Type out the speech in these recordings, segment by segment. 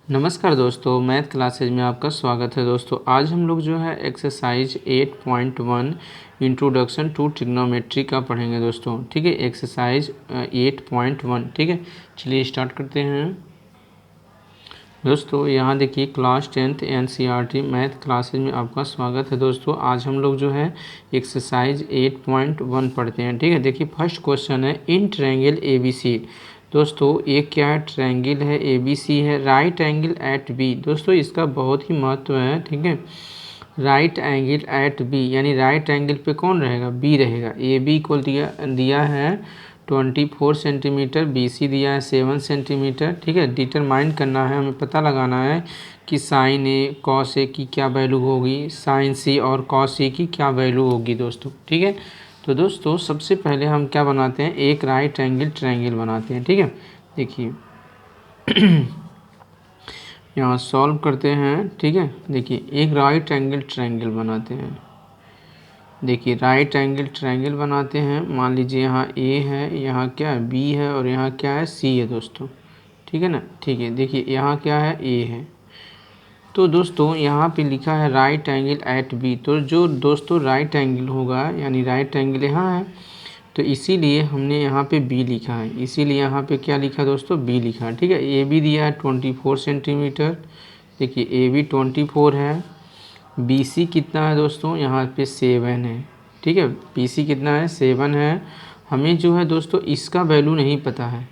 नमस्कार दोस्तों, math classes में आपका स्वागत है। दोस्तों आज हम लोग जो है एक्सरसाइज 8.1 इंट्रोडक्शन टू ट्रिग्नोमेट्री का पढ़ेंगे दोस्तों। ठीक है, एक्सरसाइज 8.1। ठीक है, चलिए स्टार्ट करते हैं। दोस्तों यहाँ देखिए, class 10th NCERT math classes में आपका स्वागत है। दोस्तों आज हम लोग जो है एक्सरसाइज 8.1 पढ़ते हैं। ठीक है, देखिए फर्स्ट क्वेश्चन है इन ट्रायंगल ABC। दोस्तों एक क्या है, ट्रायंगल है ABC है, राइट एंगल एट बी। दोस्तों इसका बहुत ही महत्व है। ठीक है, राइट एंगल एट बी यानी राइट एंगल पे कौन रहेगा, बी रहेगा। AB को दिया है 24 सेंटीमीटर, BC दिया है 7 सेंटीमीटर। ठीक है, डिटरमाइन करना है, हमें पता लगाना है कि साइन ए कॉस ए की क्या वैल्यू होगी, साइन सी और कॉस ए की क्या वैल्यू होगी दोस्तों। ठीक है, तो दोस्तों सबसे पहले हम क्या बनाते हैं, एक राइट एंगल ट्रायंगल बनाते हैं। ठीक है, देखिए यहाँ सॉल्व करते हैं। ठीक है, देखिए एक राइट एंगल ट्रायंगल बनाते हैं। देखिए राइट एंगल ट्रायंगल बनाते हैं, मान लीजिए यहाँ A है, यहाँ क्या है B है और यहाँ क्या है C है दोस्तों। ठीक है ना। ठीक है, देखिए यहाँ क्या है A है, तो दोस्तों यहाँ पे लिखा है राइट एंगल एट बी। तो जो दोस्तों राइट एंगल होगा यानी राइट एंगल यहाँ है, तो इसीलिए हमने यहाँ पे B लिखा है। इसीलिए यहाँ पे क्या लिखा दोस्तों, B लिखा है। ठीक है, AB दिया है 24 सेंटीमीटर। देखिए AB 24 है, BC कितना है दोस्तों, यहाँ पे 7 है। ठीक है, BC कितना है, 7 है। हमें जो है दोस्तों इसका वैल्यू नहीं पता है,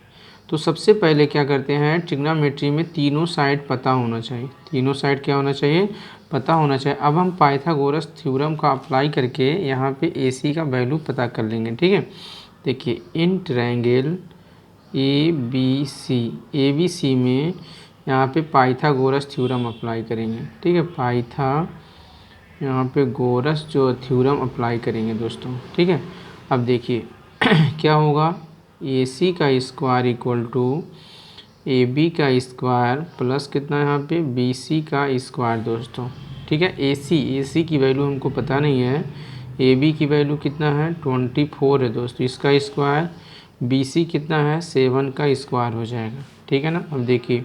तो सबसे पहले क्या करते हैं, ट्रिग्नोमेट्री में तीनों साइड पता होना चाहिए। तीनों साइड क्या होना चाहिए, पता होना चाहिए। अब हम पाइथागोरस थ्योरम का अप्लाई करके यहाँ पे AC का वैल्यू पता कर लेंगे। ठीक है, देखिए इन ट्रायंगल ABC में यहाँ पे पाइथागोरस थ्योरम अप्लाई करेंगे। ठीक है, यहाँ पे गोरस जो थ्योरम अप्लाई करेंगे दोस्तों। ठीक है, अब देखिए क्या होगा, AC का स्क्वायर इक्वल टू AB का स्क्वायर प्लस कितना यहाँ पे BC का स्क्वायर दोस्तों। ठीक है, AC की वैल्यू हमको पता नहीं है। AB की वैल्यू कितना है, 24 है दोस्तों, इसका स्क्वायर। BC कितना है, 7 का स्क्वायर हो जाएगा। ठीक है ना। अब देखिए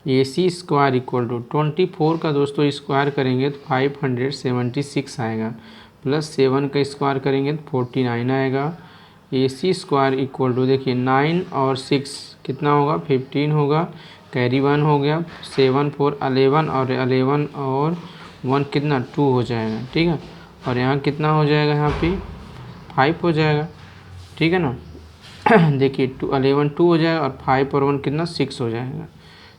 AC स्क्वायर इक्वल टू 24 का दोस्तों स्क्वायर करेंगे तो 576 आएगा, प्लस 7 का स्क्वायर करेंगे तो 49 आएगा। AC स्क्वायर इक्वल टू देखिए 9 और 6 कितना होगा, 15 होगा, कैरी 1 हो गया, 7 4 11 और 11 और 1 कितना 2 हो जाएगा। ठीक है, और यहाँ कितना हो जाएगा, यहाँ पे 5 हो जाएगा। ठीक है ना। देखिए 11 2 हो जाएगा और 5 और 1 कितना 6 हो जाएगा।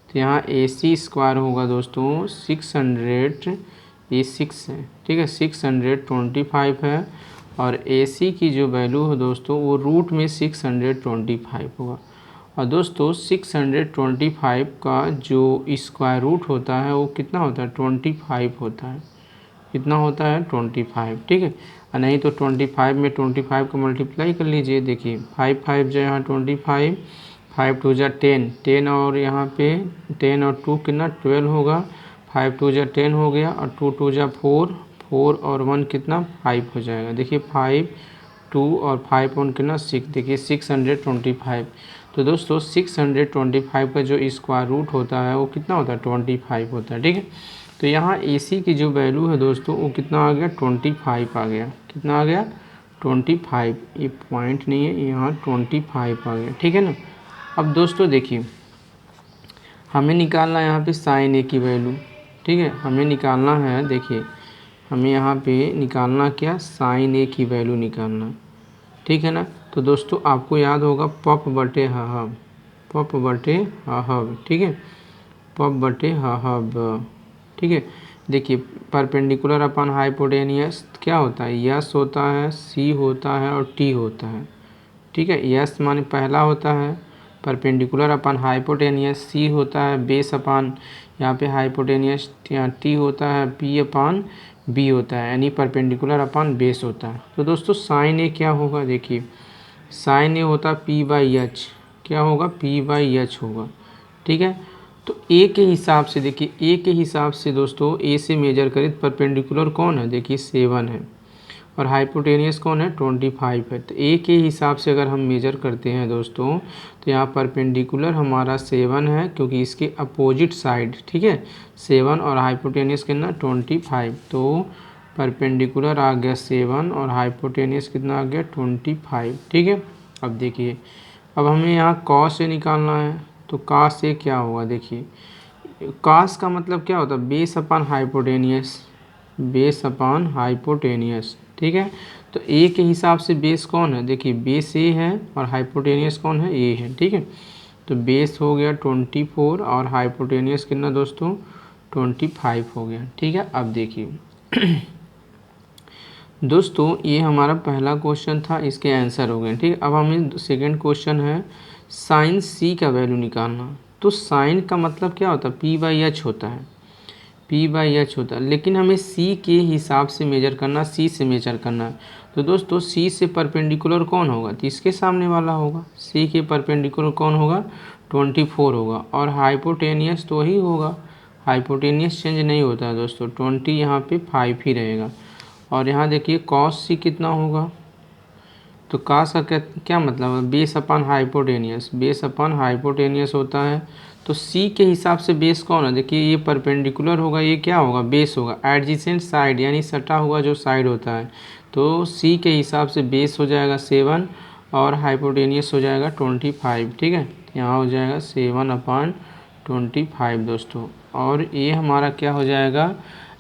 तो यहाँ AC स्क्वायर होगा दोस्तों 600, ये 6 है। ठीक है, 625 है, और AC की जो वैल्यू है दोस्तों वो रूट में 625 होगा। और दोस्तों 625 का जो स्क्वायर रूट होता है वो कितना होता है, 25 होता है। कितना होता है, 25। ठीक है, और नहीं तो 25 में 25 को मल्टीप्लाई कर लीजिए। देखिए 5 5 जो यहाँ 25, 5 2 जा 10, 10 और यहाँ पे 10 और 2 कितना 12 होगा, 5 2 जा 10 हो गया, और 2 2 जा 4, 4 और 1 कितना 5 हो जाएगा। देखिए 5 2 और 5 1 कितना 6, देखिए 625। तो दोस्तों 625 का जो स्क्वायर रूट होता है वो कितना होता है, 25 होता है। ठीक है, तो यहाँ AC की जो वैल्यू है दोस्तों वो कितना आ गया, 25 आ गया। कितना आ गया, 25। ये पॉइंट नहीं है, यहाँ 25 आ गया। ठीक है ना। अब दोस्तों देखिए हमें निकालना है यहाँ पे साइन A की वैल्यू। ठीक है, हमें निकालना है, देखिए हमें यहाँ पे निकालना क्या, साइन A की वैल्यू निकालना। ठीक है ना। तो दोस्तों आपको याद होगा पप बटे हब, पप बटे हब। ठीक है, पप बटे हब। ठीक है, देखिए परपेंडिकुलर अपन हाइपोटेनियस क्या होता है, यस होता है, C होता है और T होता है। ठीक है, यस माने पहला होता है, परपेंडिकुलर अपन हाइपोटेनियस C होता है, बेस अपान यहाँ पे हाइपोटेनियस T होता है, P अपान B होता है, यानी परपेंडिकुलर अपान बेस होता है। तो दोस्तों साइन A क्या होगा, देखिए साइन A होता P/H, क्या होगा, P/H होगा। ठीक है, तो A के हिसाब से देखिए, A के हिसाब से दोस्तों A से मेजर करें परपेंडिकुलर कौन है, देखिए 7 है, और हाइपोटेनियस कौन है 25 है। तो ए के हिसाब से अगर हम मेजर करते हैं दोस्तों तो यहाँ परपेंडिकुलर हमारा 7 है क्योंकि इसके अपोजिट साइड, ठीक है, 7 और हाइपोटेनियस कितना 25। तो परपेंडिकुलर आ गया 7 और हाइपोटेनियस कितना आ गया 25, ठीक है। अब देखिए अब हमें यहाँ कॉस से निकालना है, तो कॉस से क्या होगा, देखिए कॉस का मतलब क्या होता है base upon hypotenuse, base upon hypotenuse, ठीक है। तो ए के हिसाब से बेस कौन है, देखिए बेस ए है और हाइपोटेनियस कौन है ए है, ठीक है। तो बेस हो गया 24 और हाइपोटेनियस कितना दोस्तों 25 हो गया, ठीक है। अब देखिए दोस्तों ये हमारा पहला क्वेश्चन था, इसके आंसर हो गए, ठीक। अब हमें सेकंड क्वेश्चन है साइन सी का वैल्यू निकालना। तो साइन का मतलब क्या होता है p/h होता है, p/h होता है, लेकिन हमें c के हिसाब से मेजर करना, c से मेजर करना है। तो दोस्तों c से परपेंडिकुलर कौन होगा, तो इसके सामने वाला होगा, c के परपेंडिकुलर कौन होगा 24 होगा और हाइपोटेनियस तो ही होगा, हाइपोटेनियस चेंज नहीं होता है दोस्तों, 20 यहाँ पे 5 ही रहेगा। और यहाँ देखिए कॉस सी कितना होगा, तो कॉस का क्या मतलब है base upon hypotenuse, base upon hypotenuse होता है। तो सी के हिसाब से बेस कौन है, देखिए ये परपेंडिकुलर होगा, ये क्या होगा बेस होगा, एडजेसेंट साइड यानी सटा हुआ जो साइड होता है। तो सी के हिसाब से बेस हो जाएगा 7 और हाइपोटेनियस हो जाएगा 25, ठीक है। यहाँ हो जाएगा 7/25 दोस्तों, और ये हमारा क्या हो जाएगा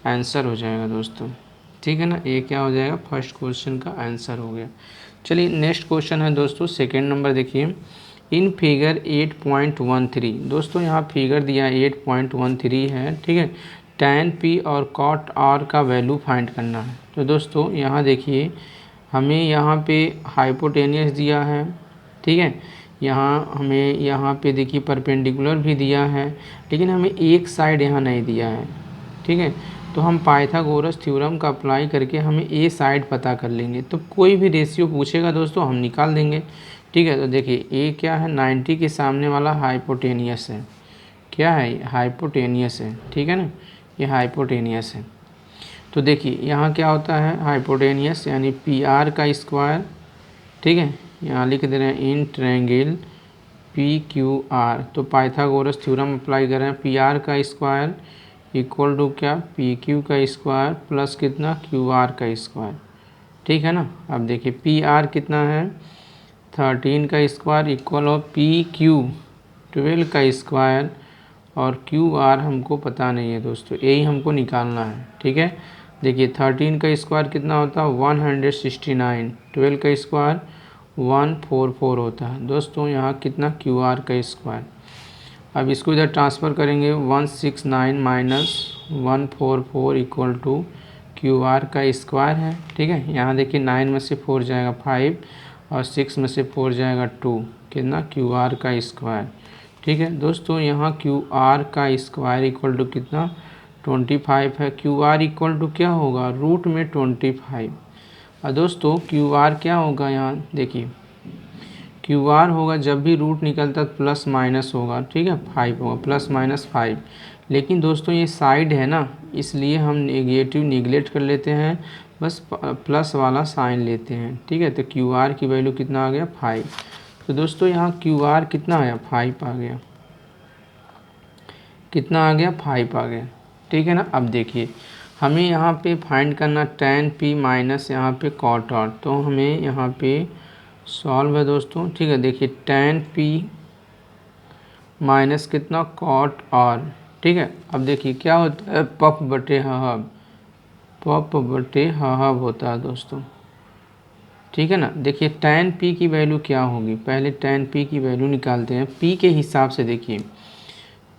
आंसर हो जाएगा दोस्तों, ठीक है ना। ये क्या हो जाएगा फर्स्ट क्वेश्चन का आंसर हो गया। चलिए नेक्स्ट क्वेश्चन है दोस्तों सेकंड नंबर, देखिए इन फिगर 8.13 दोस्तों यहाँ फिगर दिया 8.13 है, ठीक है। tan p और cot r का वैल्यू फाइंड करना है। तो दोस्तों यहाँ देखिए हमें यहाँ पे हाइपोटेनियस दिया है, ठीक है, यहाँ हमें यहाँ पे देखिए परपेंडिकुलर भी दिया है, लेकिन हमें एक साइड यहाँ नहीं दिया है, ठीक है। तो हम पाइथागोरस थ्योरम का अप्लाई करके हमें ए साइड पता कर लेंगे। तो कोई भी रेशियो पूछेगा दोस्तों हम निकाल देंगे, ठीक है। तो देखिए ए क्या है 90 के सामने वाला हाइपोटेनियस है, क्या है हाइपोटेनियस है, ठीक है ना, ये हाइपोटेनियस है। तो देखिए यहाँ क्या होता है हाइपोटेनियस यानी पी आर का स्क्वायर, ठीक है, यहाँ लिख दे रहे हैं in triangle P Q R. तो पाइथागोरस थ्योरम अप्लाई कर रहे हैं, पी आर का स्क्वायर इक्वल टू क्या पी क्यू का स्क्वायर प्लस कितना क्यू आर का स्क्वायर, ठीक है ना। अब देखिए पी आर कितना है 13 का square equal of P Q 12 का स्क्वायर और क्यू आर हमको पता नहीं है दोस्तों, यही हमको निकालना है, ठीक है। देखिए 13 का स्क्वायर कितना होता है 169, 12 का स्क्वायर 144 होता है दोस्तों। यहाँ कितना क्यू आर का स्क्वायर, अब इसको इधर ट्रांसफ़र करेंगे 169 minus 144 equal to Q R का स्क्वायर है, ठीक है। यहाँ देखिए 9 में से 4 जाएगा 5 और 6 में से 4 जाएगा 2, कितना क्यू आर का स्क्वायर, ठीक है दोस्तों। यहाँ क्यू आर का स्क्वायर इक्वल टू कितना 25 है, क्यू आर इक्वल टू क्या होगा रूट में 25। और दोस्तों क्यू आर क्या होगा यहाँ देखिए क्यू आर होगा जब भी रूट निकलता है प्लस माइनस होगा, ठीक है 5 होगा +-5। लेकिन दोस्तों ये साइड है ना इसलिए हम नेगेटिव निगलेक्ट कर लेते हैं, बस प्लस वाला साइन लेते हैं, ठीक है। तो क्यू आर की वैल्यू कितना आ गया 5। तो दोस्तों यहाँ क्यू आर कितना आया 5 आ गया, कितना आ गया 5 आ गया, ठीक है ना। अब देखिए हमें यहाँ पे फाइंड करना tan p माइनस यहाँ पे cot r। तो हमें यहाँ पे सॉल्व है दोस्तों, ठीक है। देखिए tan p माइनस कितना cot r, ठीक है। अब देखिए क्या होता है पफ बटे हब, पफ बटे हब होता है दोस्तों, ठीक है ना। देखिए tan p की वैल्यू क्या होगी, पहले tan p की वैल्यू निकालते हैं p के हिसाब से। देखिए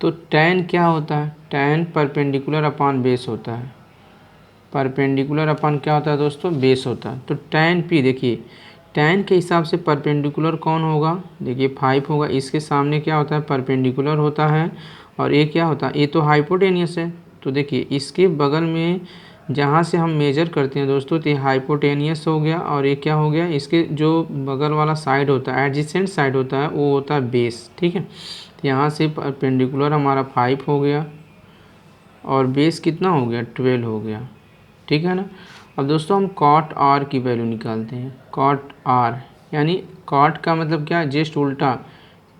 तो tan क्या होता है tan परपेंडिकुलर अपॉन बेस होता है, परपेंडिकुलर अपॉन क्या होता है दोस्तों बेस होता है। तो tan p देखिए tan के हिसाब से परपेंडिकुलर कौन होगा, देखिए 5 होगा, इसके सामने क्या होता है परपेंडिकुलर होता है और ये क्या होता है ये तो हाइपोटेनियस है। तो देखिए इसके बगल में जहाँ से हम मेजर करते हैं दोस्तों तो ये हाइपोटेनियस हो गया और ये क्या हो गया इसके जो बगल वाला साइड होता है एडजेसेंट साइड होता है वो होता है बेस, ठीक है। तो यहाँ से परपेंडिकुलर हमारा 5 हो गया और बेस कितना हो गया 12 हो गया, ठीक है ना। अब दोस्तों हम कॉट आर की वैल्यू निकालते हैं। कॉट आर यानी कॉट का मतलब क्या है, जस्ट उल्टा,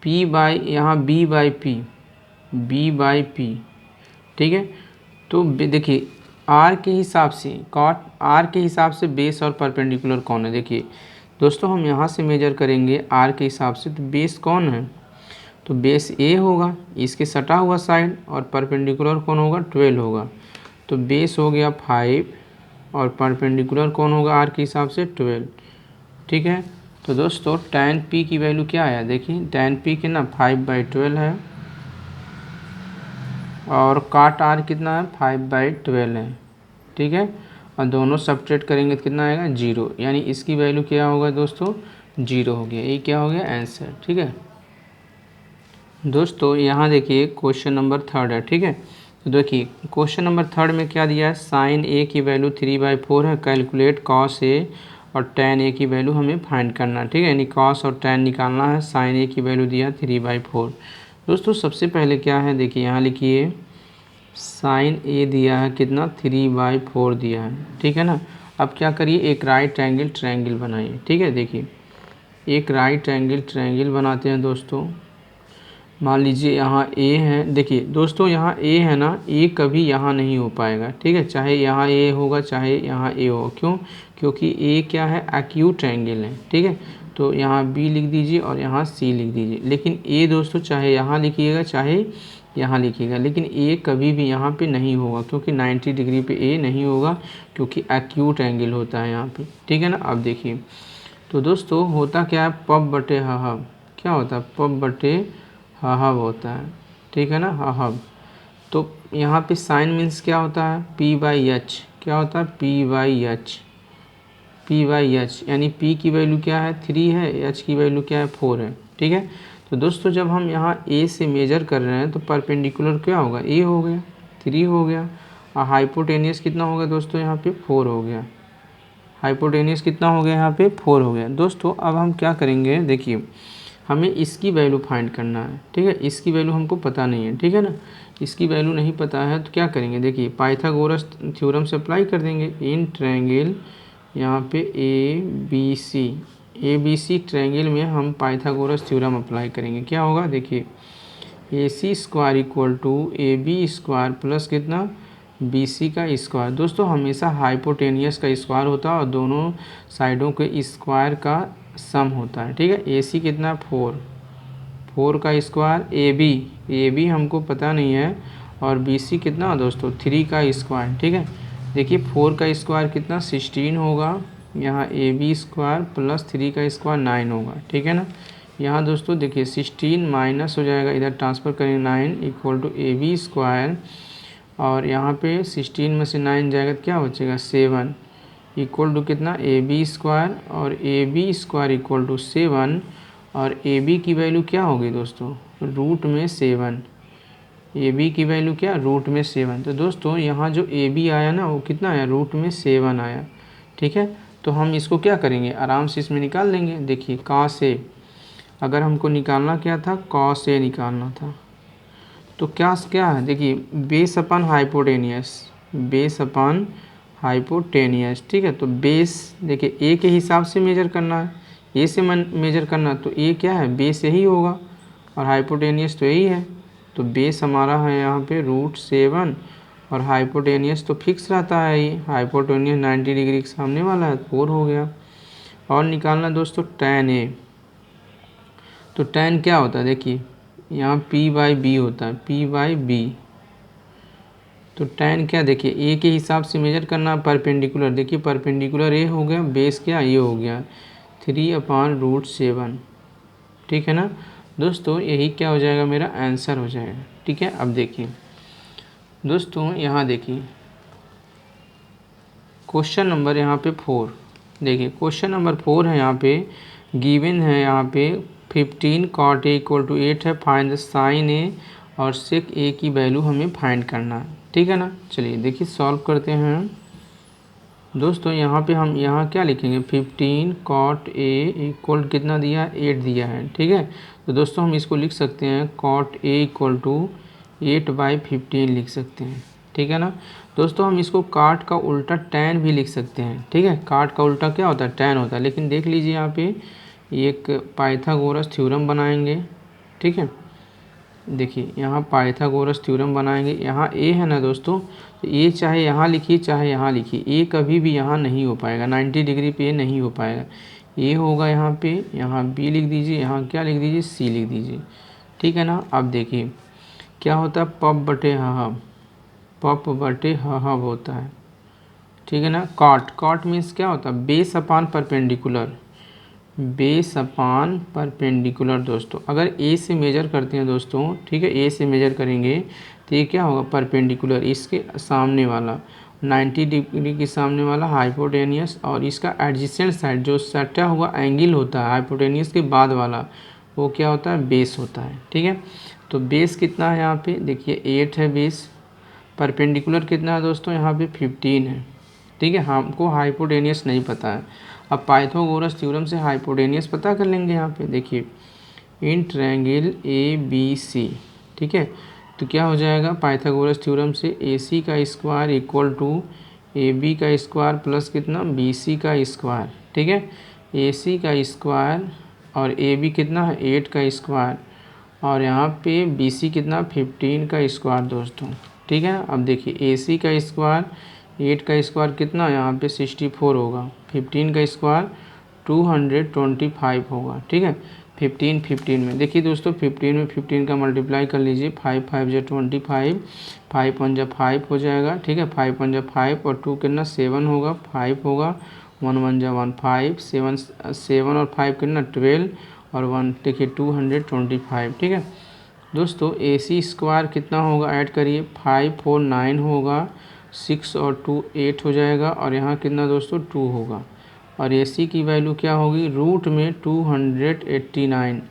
पी बाई यहाँ बी बाई पी, ठीक है। तो देखिए आर के हिसाब से, कॉट आर के हिसाब से बेस और परपेंडिकुलर कौन है। देखिए दोस्तों हम यहाँ से मेजर करेंगे आर के हिसाब से, तो बेस कौन है, तो बेस ए होगा, इसके सटा हुआ साइड, और परपेंडिकुलर कौन होगा, 12 होगा। तो बेस हो गया 5 और परपेंडिकुलर कौन होगा आर के हिसाब से 12, ठीक है। तो दोस्तों tan p की वैल्यू क्या आया, देखिए tan p कितना 5/12 है, और काट आर कितना है 5/12 है, ठीक है। और दोनों सब्ट्रैक्ट करेंगे तो कितना आएगा 0, यानी इसकी वैल्यू क्या होगा दोस्तों 0 हो गया। ये क्या हो गया आंसर, ठीक है। दोस्तों यहाँ देखिए क्वेश्चन नंबर 3 है, ठीक है। तो देखिए क्वेश्चन नंबर 3 में क्या दिया है, साइन ए की वैल्यू 3/4 है, कैलकुलेट कॉस ए और tan ए की वैल्यू हमें फाइंड करना है, ठीक है। यानी कॉस और tan निकालना है। साइन ए की वैल्यू दिया 3/4। दोस्तों सबसे पहले क्या है, देखिए यहाँ लिखिए साइन ए दिया है कितना 3/4 दिया है, ठीक है ना। अब क्या करिए, एक राइट एंगल ट्रायंगल बनाइए, ठीक है। देखिए एक राइट एंगल ट्रायंगल बनाते हैं दोस्तों। मान लीजिए यहाँ ए है, देखिए दोस्तों यहाँ ए है ना, ए कभी यहाँ नहीं हो पाएगा, ठीक है। चाहे यहाँ ए होगा चाहे यहाँ ए हो, क्यों, क्योंकि ए क्या है एक्यूट एंगल है, ठीक है। तो यहाँ बी लिख दीजिए और यहाँ सी लिख दीजिए। लेकिन ए दोस्तों चाहे यहाँ लिखिएगा चाहे यहाँ लिखिएगा, लेकिन ए कभी भी यहाँ पे नहीं होगा, क्योंकि 90 डिग्री पे ए नहीं होगा, क्योंकि एक्यूट एंगल होता है यहाँ पे, ठीक है ना। अब देखिए तो दोस्तों होता क्या है, पब बटे हब, क्या होता है पब बटे हब होता है, ठीक है ना, हब। तो यहाँ पे साइन मीन्स क्या होता है p/h, क्या होता है p/h, यानी p की वैल्यू क्या है 3 है, h की वैल्यू क्या है 4 है, ठीक है। तो दोस्तों जब हम यहाँ a से मेजर कर रहे हैं तो परपेंडिकुलर क्या होगा, a हो गया, 3 हो गया, और हाइपोटेनियस कितना होगा दोस्तों यहाँ पे 4 हो गया, हाइपोटेनियस कितना हो गया यहाँ पे 4 हो गया। दोस्तों अब हम क्या करेंगे, देखिए हमें इसकी वैल्यू फाइंड करना है, ठीक है। इसकी वैल्यू हमको पता नहीं है, ठीक है ना, इसकी वैल्यू नहीं पता है तो क्या करेंगे, देखिए पाइथागोरस थ्योरम से अप्लाई कर देंगे। इन ट्रायंगल यहाँ पे ए बी सी ट्रायंगल में हम पाइथागोरस थ्योरम अप्लाई करेंगे। क्या होगा, देखिए AC² = AB² प्लस कितना BC का स्क्वायर। दोस्तों हमेशा हाइपोटेनियस का स्क्वायर होता है और दोनों साइडों के स्क्वायर का सम होता है, ठीक है। AC कितना 4 का स्क्वायर, AB हमको पता नहीं है, और BC कितना दोस्तों 3 का स्क्वायर, ठीक है। देखिए 4 का स्क्वायर कितना 16 होगा, यहाँ AB² प्लस 3 का स्क्वायर 9 होगा, ठीक है ना। यहाँ दोस्तों देखिए 16 माइनस हो जाएगा, इधर ट्रांसफ़र करेंगे 9 = AB², और यहाँ पे 16 में से 9 जाएगा तो क्या बचेगा 7 = कितना AB² और AB² = 7, और AB की वैल्यू क्या होगी दोस्तों रूट में 7, AB की वैल्यू क्या रूट में 7। तो दोस्तों यहाँ जो AB आया ना वो कितना आया रूट में 7 आया, ठीक है। तो हम इसको क्या करेंगे, आराम से इसमें निकाल लेंगे। देखिए cos A, अगर हमको निकालना क्या था cos A निकालना था, तो क्या है, देखिए बेस अपन हाइपोटेनियस, ठीक है। तो बेस देखिए ए के हिसाब से मेजर करना है, ए से मेजर करना है, तो ए क्या है बेस यही होगा, और हाइपोटेनियस तो यही है। तो बेस हमारा है यहाँ पे √7, और हाइपोटेनियस तो फिक्स रहता है, ये हाइपोटेनियस 90 डिग्री के सामने वाला है, 4 हो गया। और निकालना दोस्तों tan A, तो tan क्या होता है, देखिए यहाँ p/b होता है, p/b। तो tan क्या, देखिए a के हिसाब से मेजर करना परपेंडिकुलर, देखिए परपेंडिकुलर a हो गया, बेस क्या ये हो गया 3/√7, ठीक है ना दोस्तों। यही क्या हो जाएगा मेरा आंसर हो जाएगा, ठीक है। अब देखिए दोस्तों यहाँ देखिए क्वेश्चन नंबर यहाँ पे 4, देखिए क्वेश्चन नंबर 4 है, यहाँ पे गिवन है, यहाँ पे 15 cot A = 8 है, फाइंड द साइन A और sec A की वैल्यू हमें फाइंड करना है, ठीक है ना। चलिए देखिए सॉल्व करते हैं दोस्तों। यहाँ पे हम यहाँ क्या लिखेंगे 15 cot A = कितना दिया 8 दिया है, ठीक है। तो दोस्तों हम इसको लिख सकते हैं cot A = 8/15 लिख सकते हैं, ठीक है ना दोस्तों। हम इसको काट का उल्टा tan भी लिख सकते हैं, ठीक है। काट का उल्टा क्या होता है, tan होता है। लेकिन देख लीजिए यहाँ पे एक पाइथागोरस थ्योरम बनाएंगे, ठीक है। देखिए यहाँ पाइथागोरस थ्योरम बनाएंगे। यहाँ a है ना दोस्तों, तो a चाहे यहाँ लिखिए चाहे यहाँ लिखिए, a कभी भी यहाँ नहीं हो पाएगा, 90 डिग्री पे नहीं हो पाएगा। a होगा यहाँ पे, यहाँ b लिख दीजिए, यहाँ क्या लिख दीजिए, c लिख दीजिए, ठीक है ना। अब देखिए क्या होता है, पप बटे हब, पप बटे हब होता है, ठीक है ना। कॉट मीन्स क्या होता है, base upon perpendicular, base upon perpendicular दोस्तों। अगर ए से मेजर करते हैं दोस्तों, ठीक है, ए से मेजर करेंगे तो ये क्या होगा, परपेंडिकुलर, इसके सामने वाला 90 डिग्री के सामने वाला हाइपोटेनियस, और इसका एडजेसेंट साइड जो सटा हुआ एंगल होता है हाइपोटेनियस के बाद वाला, वो क्या होता है, बेस होता है, ठीक है। तो बेस कितना है यहाँ पे, देखिए 8 है बेस। परपेंडिकुलर कितना है दोस्तों, यहाँ पे 15 है, ठीक है। हमको हाइपोटेनियस नहीं पता है। अब पाइथागोरस थ्योरम से हाइपोटेनियस पता कर लेंगे। यहाँ पे देखिए in triangle A B C, ठीक है, तो क्या हो जाएगा पाइथागोरस थ्योरम से, ए सी का square equal to A B का स्क्वायर प्लस कितना, बी सी का स्क्वायर, ठीक है। ए सी का स्क्वायर और ए बी कितना है, 8 का स्क्वायर, और यहाँ पे बी सी कितना, 15 का स्क्वायर दोस्तों, ठीक है। अब देखिए ए सी का स्क्वायर, 8 का स्क्वायर कितना, यहाँ पे 64 होगा, 15 का स्क्वायर 225 होगा, ठीक है। 15 में देखिए दोस्तों, 15 में 15 का मल्टीप्लाई कर लीजिए, 5 5 जा 25, 5 1 जा 5 हो जाएगा, ठीक है। 5 1 जा 5 और 2 कितना 7 होगा, 5 होगा, 1 1 जा 1 5, 7 और 5 कितना 12 और 1 देखिए 225, ठीक है दोस्तों। ए सी स्क्वायर कितना होगा, ऐड करिए, 5 4 9 होगा, 6 और 2 8 हो जाएगा, और यहाँ कितना दोस्तों 2 होगा, और ए सी की वैल्यू क्या होगी, रूट में 289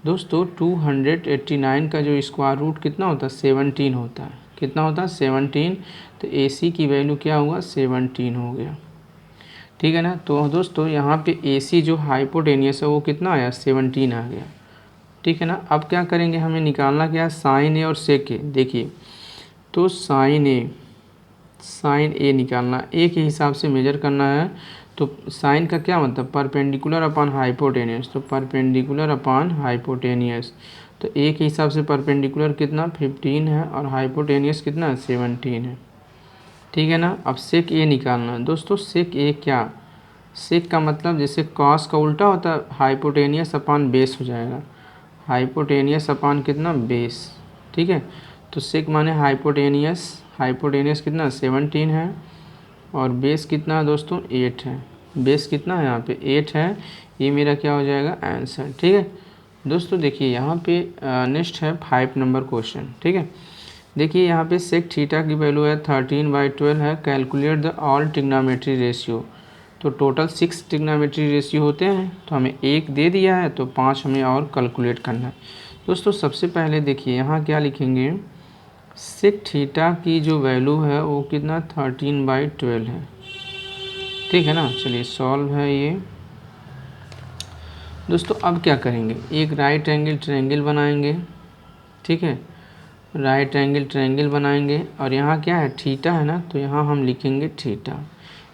दोस्तों। 289 का जो स्क्वायर रूट कितना होता है, 17 होता है, कितना होता है 17। तो ए सी की वैल्यू क्या होगा, 17 हो गया, ठीक है ना। तो दोस्तों यहाँ पे ए सी जो हाइपोटेनियस है वो कितना आया, 17 आ गया, ठीक है ना। अब क्या करेंगे, हमें निकालना क्या है, साइन ए और सेक ए। देखिए तो साइन ए निकालना, ए के हिसाब से मेजर करना है। तो साइन का क्या मतलब, परपेंडिकुलर अपॉन हाइपोटेनियस, तो परपेंडिकुलर अपॉन हाइपोटेनियस, तो ए के हिसाब से परपेंडिकुलर कितना 15 है और हाइपोटेनियस कितना 17 है, ठीक है ना। अब सेक ए निकालना है दोस्तों। सेक ए क्या, सेक का मतलब जैसे कॉस का उल्टा होता है, हाइपोटेनियस अपॉन बेस हो जाएगा, हाइपोटेनियस अपॉन कितना बेस, ठीक है। तो सेक माने हाइपोटेनियस, हाइपोटेनियस कितना 17 है, और बेस कितना है दोस्तों 8 है, बेस कितना है यहाँ पे 8 है, ये मेरा क्या हो जाएगा आंसर, ठीक है दोस्तों। देखिए यहाँ पे नेक्स्ट है 5 नंबर क्वेश्चन, ठीक है। देखिए यहाँ पे सेक थीटा की वैल्यू है 13/12 है, calculate the all trigonometry ratio. तो टोटल 6 ट्रिग्नोमेट्री रेशियो होते हैं, तो हमें 1 दे दिया है, तो 5 हमें और कैलकुलेट करना है दोस्तों। सबसे पहले देखिए यहाँ क्या लिखेंगे, सेक थीटा की जो वैल्यू है वो कितना 13/12 है, ठीक है ना। चलिए सॉल्व है ये दोस्तों। अब क्या करेंगे, एक राइट एंगल ट्रायंगल बनाएंगे, ठीक है, राइट एंगल ट्रायंगल बनाएंगे, और यहाँ क्या है थीटा है ना, तो यहाँ हम लिखेंगे थीटा,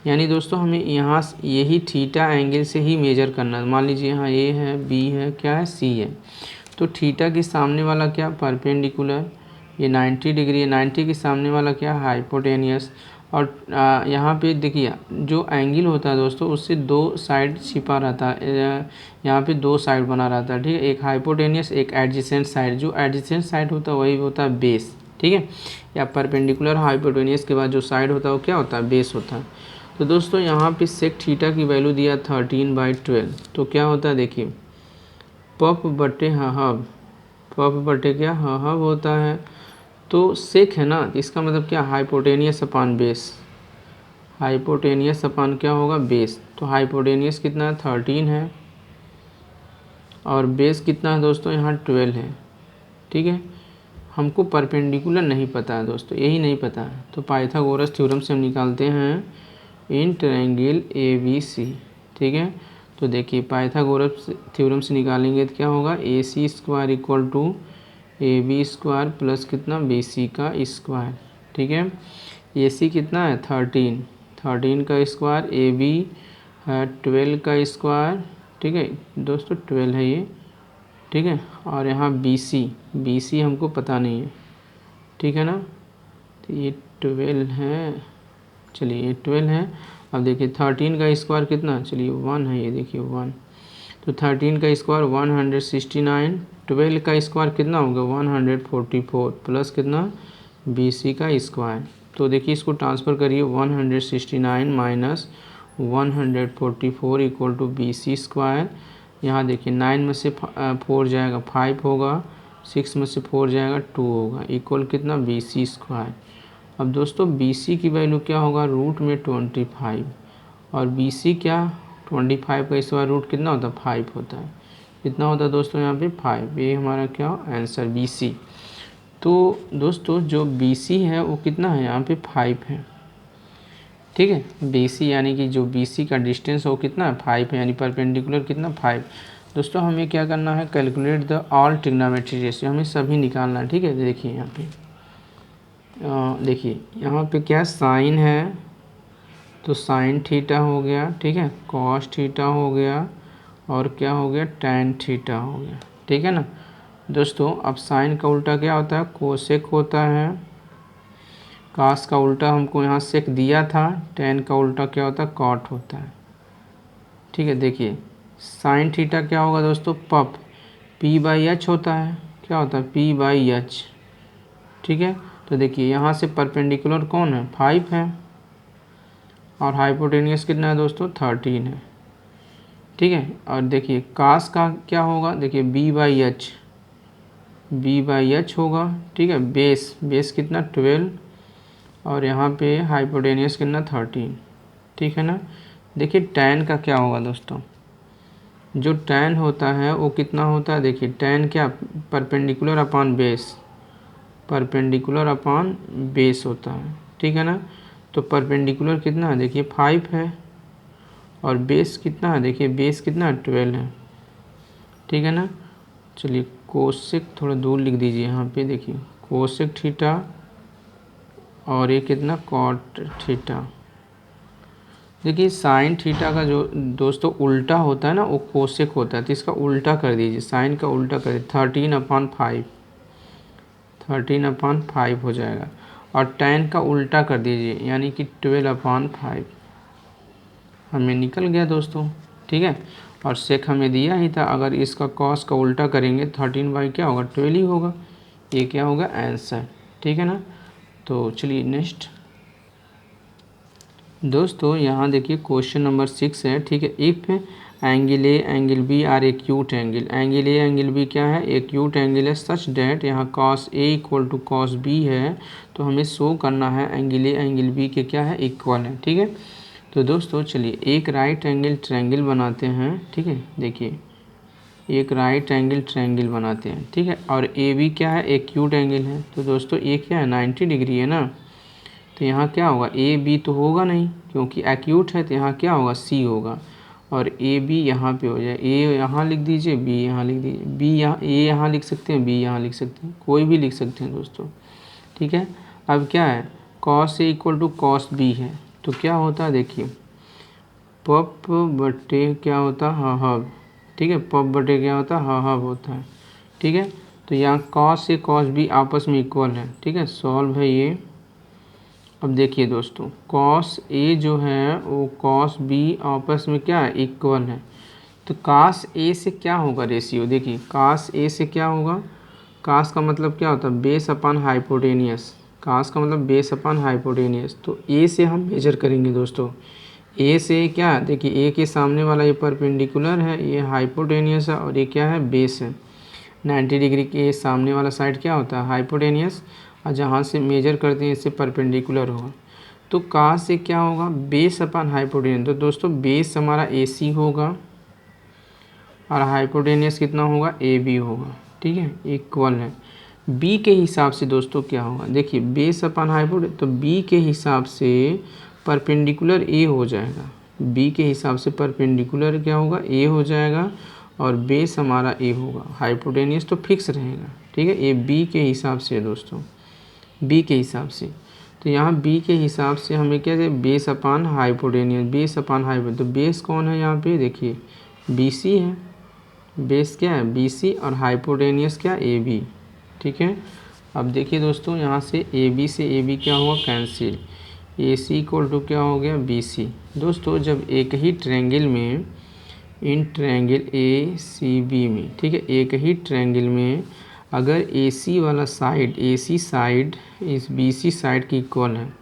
यानी दोस्तों हमें यहाँ यही थीटा एंगल से ही मेजर करना है। मान लीजिए यहाँ ए है, बी है, क्या है सी है, तो थीटा के सामने वाला क्या परपेंडिकुलर, ये 90 डिग्री है, 90 के सामने वाला क्या हाइपोटेनियस, और यहाँ पे देखिए जो एंगल होता है दोस्तों उससे 2 साइड छिपा रहता है, यहाँ पे 2 साइड बना रहता है, ठीक है, एक हाइपोटेनियस एक एडजेसेंट साइड, जो एडजेसेंट साइड होता है वही होता है बेस, ठीक है, या परपेंडिकुलर हाइपोटेनियस के बाद जो साइड होता है वो क्या होता है, बेस होता है। तो दोस्तों यहाँ पे सेक थीटा की वैल्यू दिया 13/12, तो क्या होता है देखिए पप बटे हब, पप बटे क्या हब होता है, तो सेक है ना, इसका मतलब क्या hypotenuse upon base, hypotenuse upon क्या होगा बेस, तो हाइपोटेनियस कितना है 13 है, और बेस कितना है दोस्तों यहाँ 12 है, ठीक है। हमको परपेंडिकुलर नहीं पता है दोस्तों, यही नहीं पता है, तो पाइथागोरस थ्योरम से हम निकालते हैं in triangle A B C, ठीक है। तो देखिए पाइथागोरस थ्योरम से निकालेंगे तो क्या होगा, A C square equal to A B square plus कितना बी सी का स्क्वायर, ठीक है। AC कितना है 13, 13 का स्क्वायर, AB है 12 का स्क्वायर, ठीक है दोस्तों 12 है ये, ठीक है। और यहाँ BC हमको पता नहीं है, ठीक है ना, तो ये 12 है, चलिए ये 12 है। अब देखिए 13 का स्क्वायर कितना, चलिए 1 है, ये देखिए 1, तो 13 का स्क्वायर 169, 12 का स्क्वायर कितना होगा 144 प्लस कितना BC का स्क्वायर। तो देखिए इसको ट्रांसफ़र करिए, 169 minus 144 equal to BC square. यहाँ देखिए 9 में से 4 जाएगा 5 होगा, 6 में से 4 जाएगा 2 होगा, इक्वल कितना BC स्क्वायर। अब दोस्तों BC की वैल्यू क्या होगा, रूट में 25, और BC क्या 25 का स्क्वायर रूट कितना होता है 5 होता है, कितना होता है दोस्तों यहाँ पे 5, ये हमारा क्या आंसर BC। तो दोस्तों जो BC है वो कितना है यहाँ पे 5 है, ठीक है। BC यानी कि जो BC का डिस्टेंस है वो कितना है 5 है, यानी परपेंडिकुलर कितना 5। दोस्तों हमें क्या करना है, calculate the all trigonometry ratio, हमें सभी निकालना है, ठीक है। देखिए यहाँ पे देखिए यहाँ पे क्या साइन है, तो साइन थीटा हो गया, ठीक है, कॉस थीटा हो गया, और क्या हो गया टैन थीटा हो गया, ठीक है ना दोस्तों। अब साइन का उल्टा क्या होता है, कोसेक होता है, कास का उल्टा हमको यहाँ सेक दिया था, टैन का उल्टा क्या होता है कॉट होता है, ठीक है। देखिए साइन थीटा क्या होगा दोस्तों, पप P/H होता है, क्या होता है P/H, ठीक है। तो देखिए यहाँ से परपेंडिकुलर कौन है 5 है, और हाइपोटेनियस कितना है दोस्तों 13 है, ठीक है। और देखिए कास का क्या होगा, देखिए B/H होगा, ठीक है। बेस कितना 12, और यहाँ पे हाइपोटेनियस कितना 13, ठीक है ना। देखिए टैन का क्या होगा दोस्तों, जो टैन होता है वो कितना होता है, देखिए टैन क्या परपेंडिकुलर अपॉन बेस होता है, ठीक है ना। तो परपेंडिकुलर कितना है, देखिए 5 है, और बेस कितना है, देखिए बेस कितना है 12 है, ठीक है ना। चलिए कोसेक थोड़ा दूर लिख दीजिए यहाँ पे, देखिए कोसेक थीटा, और ये कितना कॉट थीटा। देखिए साइन थीटा का जो दोस्तों उल्टा होता है ना वो कोसेक होता है, तो इसका उल्टा कर दीजिए, साइन का उल्टा कर दीजिए, 13/5 हो जाएगा, और टैन का उल्टा कर दीजिए यानी कि 12/5, हमें निकल गया दोस्तों, ठीक है। और सेक हमें दिया ही था, अगर इसका कॉस का उल्टा करेंगे 13 क्या होगा 12 ही होगा, ये क्या होगा आंसर, ठीक है ना। तो चलिए नेक्स्ट दोस्तों यहाँ देखिए क्वेश्चन नंबर 6 है, ठीक है। If angle A angle B are acute angle, angle A angle B क्या है एक्यूट एंगल है, सच डैट यहाँ cos A equal to cos B है, तो हमें शो करना है एंगल ए एंगल बी के क्या है इक्वल है, ठीक है। तो दोस्तों चलिए एक राइट एंगल ट्रायंगल बनाते हैं, ठीक है। देखिए एक राइट एंगल ट्रायंगल बनाते हैं, ठीक है, और ए बी क्या है एक्यूट एंगल है, तो दोस्तों ए क्या है 90 डिग्री है ना, तो यहाँ क्या होगा ए बी तो होगा नहीं क्योंकि एक्यूट है, तो यहाँ क्या होगा सी होगा, और ए बी यहाँ पे हो जाए, ए यहाँ लिख दीजिए बी यहाँ लिख दीजिए, बी यहाँ ए यहाँ लिख सकते हैं, बी यहाँ लिख सकते हैं, कोई भी लिख सकते हैं दोस्तों, ठीक है। अब क्या है cos A equal to cos B है, तो क्या होता है देखिए पप बटे क्या होता है हब, ठीक है, पप बटे क्या होता है हब होता है, ठीक है। तो यहाँ कॉस ए कॉस बी आपस में इक्वल है, ठीक है, सॉल्व है ये। अब देखिए दोस्तों कॉस ए जो है वो कॉस बी आपस में क्या है इक्वल है, तो कास ए से क्या होगा रेशियो, देखिए कास ए से क्या होगा, कास का मतलब क्या होता है बेस अपॉन हाइपोटेनियस, कास का मतलब बेस अपॉन हाइपोटेनियस, तो ए से हम मेजर करेंगे दोस्तों, ए से क्या देखिए ए के सामने वाला ये परपेंडिकुलर है, ये हाइपोटेनियस है, और ये क्या है बेस है, 90 डिग्री के सामने वाला साइड क्या होता है हाइपोटेनियस, और जहाँ से मेजर करते हैं इससे परपेंडिकुलर होगा, तो कास से क्या होगा बेस अपॉन हाइपोटेनियस, तो दोस्तों बेस हमारा ए सी होगा और हाइपोटेनियस कितना होगा ए बी होगा, ठीक है, इक्वल है। बी के हिसाब से दोस्तों क्या होगा, देखिए बेस अपॉन हाइपोटेनियस, तो बी के हिसाब से परपेंडिकुलर ए हो जाएगा, बी के हिसाब से परपेंडिकुलर क्या होगा ए हो जाएगा, और बेस हमारा ए होगा, हाइपोटेनियस तो फिक्स रहेगा, ठीक है, ये बी के हिसाब से है दोस्तों, बी के हिसाब से। तो यहाँ बी के हिसाब से हमें क्या है, base upon hypotenuse, base upon hypo, तो बेस कौन है यहाँ पे, देखिए बी सी है, बेस क्या है बी सी, और हाइपोटेनियस क्या ए बी। ठीक है, अब देखिए दोस्तों यहाँ से ए बी से ए बी क्या हुआ, cancel, A C equal to क्या हो गया, बी सी। दोस्तों जब एक ही ट्रायंगल में, in triangle A C B में, ठीक है, एक ही ट्रायंगल में अगर ए सी वाला साइड, ए सी साइड इस बी सी साइड की इक्वल है,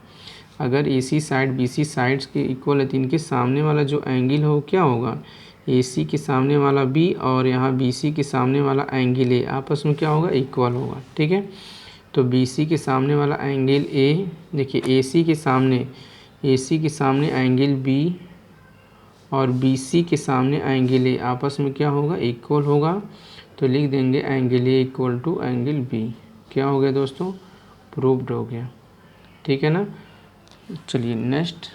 अगर ए सी साइड बी सी साइड्स के इक्वल है, तो इनके सामने वाला जो एंगल हो क्या होगा, ए सी के सामने वाला बी और यहाँ बी सी के सामने वाला एंगल ए आपस में क्या होगा, इक्वल होगा। ठीक है, तो बी सी के सामने वाला एंगल ए, देखिए ए सी के सामने एंगल बी और बी सी के सामने एंगल ए आपस में क्या होगा, इक्वल होगा। तो लिख देंगे angle A equal to angle B. क्या हो गया दोस्तों, प्रूव्ड हो गया। ठीक है ना, चलिए नेक्स्ट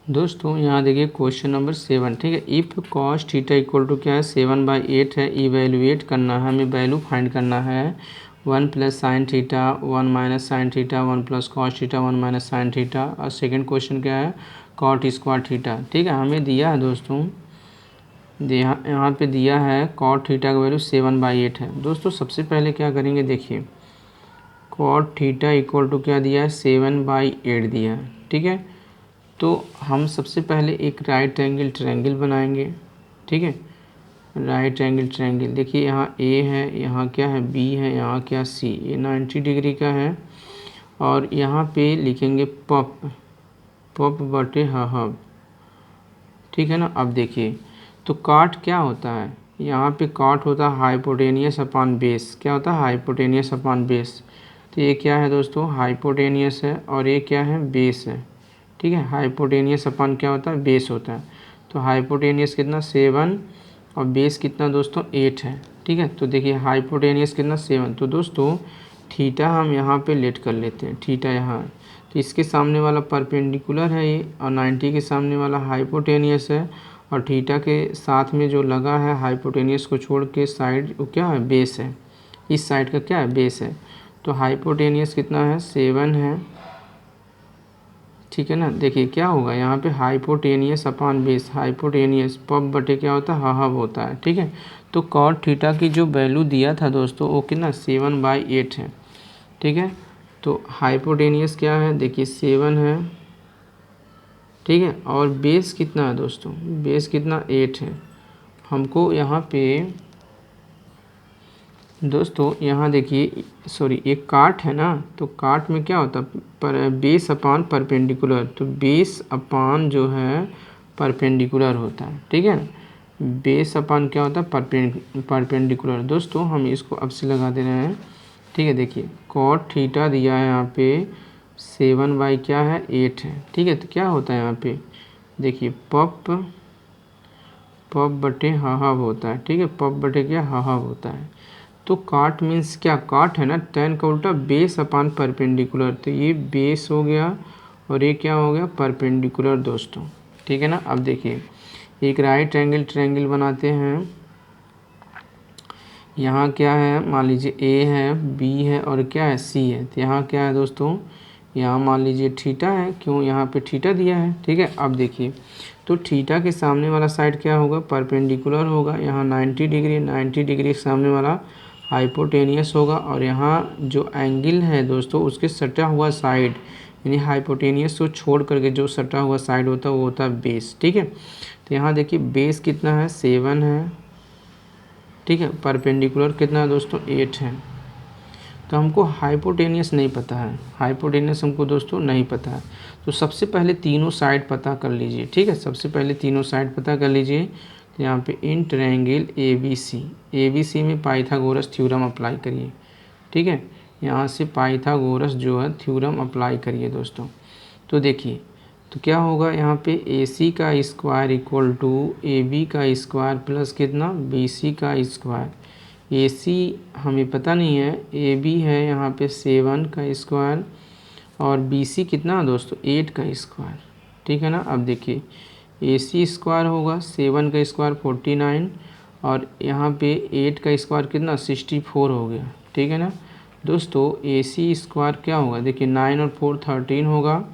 दोस्तों यहाँ देखिए क्वेश्चन नंबर 7। ठीक है, if cos theta equal to क्या है, 7/8 है, इवेलुएट करना है, हमें वैल्यू फाइंड करना है 1 + sin theta 1 - sin theta 1 + cos theta 1 - sin theta. और सेकंड क्वेश्चन क्या है, cot स्क्वायर थीटा। ठीक है, हमें दिया है दोस्तों, यहाँ पे दिया है cot थीटा का वैल्यू 7/8 है। दोस्तों सबसे पहले क्या करेंगे, देखिए cot थीटा इक्वल टू क्या दिया है, 7/8 दिया है। ठीक है, तो हम सबसे पहले एक राइट एंगल ट्रायंगल बनाएंगे। ठीक है, राइट एंगल ट्रायंगल, देखिए यहाँ ए है, यहाँ क्या है बी है, यहाँ क्या सी, ये 90 डिग्री का है। और यहाँ पे लिखेंगे पप, पप बटे हाफ। ठीक है ना, अब देखिए तो काट क्या होता है, यहाँ पे काट होता है हाइपोटेनियस अपान बेस। क्या होता है, हाइपोटेनियस अपान बेस। तो ये क्या है दोस्तों, हाइपोटेनियस है, और ये क्या है, बेस है। ठीक है, हाइपोटेनियस अपान क्या होता है, बेस होता है। तो हाइपोटेनियस कितना 7 और बेस कितना दोस्तों 8 है। ठीक है, तो देखिए हाइपोटेनियस कितना 7। तो दोस्तों थीटा हम यहाँ पे लेट कर लेते हैं, थीटा यहाँ, तो इसके सामने वाला परपेंडिकुलर है ये, और 90 के सामने वाला हाइपोटेनियस है, और थीटा के साथ में जो लगा है हाइपोटेनियस को छोड़ के साइड, वो क्या है, बेस है, इस साइड का क्या है, बेस है। तो हाइपोटेनियस कितना है, 7 है। ठीक है ना, देखिए क्या होगा यहाँ पे, हाइपोटेनियस अपान बेस, हाइपोटेनियस पब बटे क्या होता है, हाफ होता है। ठीक है, तो कॉट थीटा की जो वैल्यू दिया था दोस्तों वो कितना 7/8 है। ठीक है, तो हाइपोटेनियस क्या है, देखिए 7 है। ठीक है, और बेस कितना है दोस्तों, बेस कितना 8 है। हमको यहाँ पे दोस्तों यहाँ देखिए, सॉरी एक काट है ना, तो काट में क्या होता है, पर बेस अपान परपेंडिकुलर, तो बेस अपान जो है परपेंडिकुलर होता है। ठीक है, बेस अपान क्या होता है, परपेंडिकुलर। दोस्तों हम इसको अब से लगा दे रहे हैं। ठीक है, देखिए कॉट थीटा दिया है यहाँ पे 7 क्या है, 8 है। ठीक है, तो क्या होता है यहाँ पे, देखिए पप बटे हाफ होता है। ठीक है, पप बटे क्या, हाफ होता है। तो काट मीन्स क्या, काट है ना, tan का उल्टा बेस अपान परपेंडिकुलर, तो ये बेस हो गया और ये क्या हो गया, परपेंडिकुलर दोस्तों। ठीक है ना, अब देखिए एक राइट एंगल ट्रायंगल बनाते हैं। यहाँ क्या है, मान लीजिए ए है, बी है और क्या है, सी है। तो यहाँ क्या है दोस्तों, यहाँ मान लीजिए थीटा है, क्यों यहाँ पे थीटा दिया है। ठीक है, अब देखिए तो थीटा के सामने वाला साइड क्या होगा, परपेंडिकुलर होगा। यहाँ 90 डिग्री के सामने वाला हाइपोटेनियस होगा, और यहाँ जो एंगल है दोस्तों उसके सटा हुआ साइड, यानी हाइपोटेनियस को छोड़ करके जो सटा हुआ साइड होता है वो होता है बेस। ठीक है, तो यहाँ देखिए बेस कितना है, 7 है। ठीक है, परपेंडिकुलर कितना है दोस्तों, 8 है। तो हमको हाइपोटेनियस नहीं पता है, हाइपोटेनियस हमको दोस्तों नहीं पता है। तो सबसे पहले तीनों साइड पता कर लीजिए। ठीक है, सबसे पहले तीनों साइड पता कर लीजिए। तो यहाँ पे in triangle A B C में पाइथागोरस थ्योरम अप्लाई करिए। ठीक है, यहाँ से पाइथागोरस जो है थ्योरम अप्लाई करिए दोस्तों। तो देखिए तो क्या होगा, यहाँ पे ए सी का square equal to A B का स्क्वायर प्लस कितना, बी सी का स्क्वायर। ए सी हमें पता नहीं है, ए बी है यहाँ पे 7 का स्क्वायर, और बी सी कितना दोस्तों 8 का स्क्वायर। ठीक है ना, अब देखिए ए सी स्क्वायर होगा 7 का स्क्वायर 49, और यहाँ पे 8 का स्क्वायर कितना 64 हो गया। ठीक है ना, दोस्तों ए सी स्क्वायर क्या होगा, देखिए 9 और 4 13 होगा,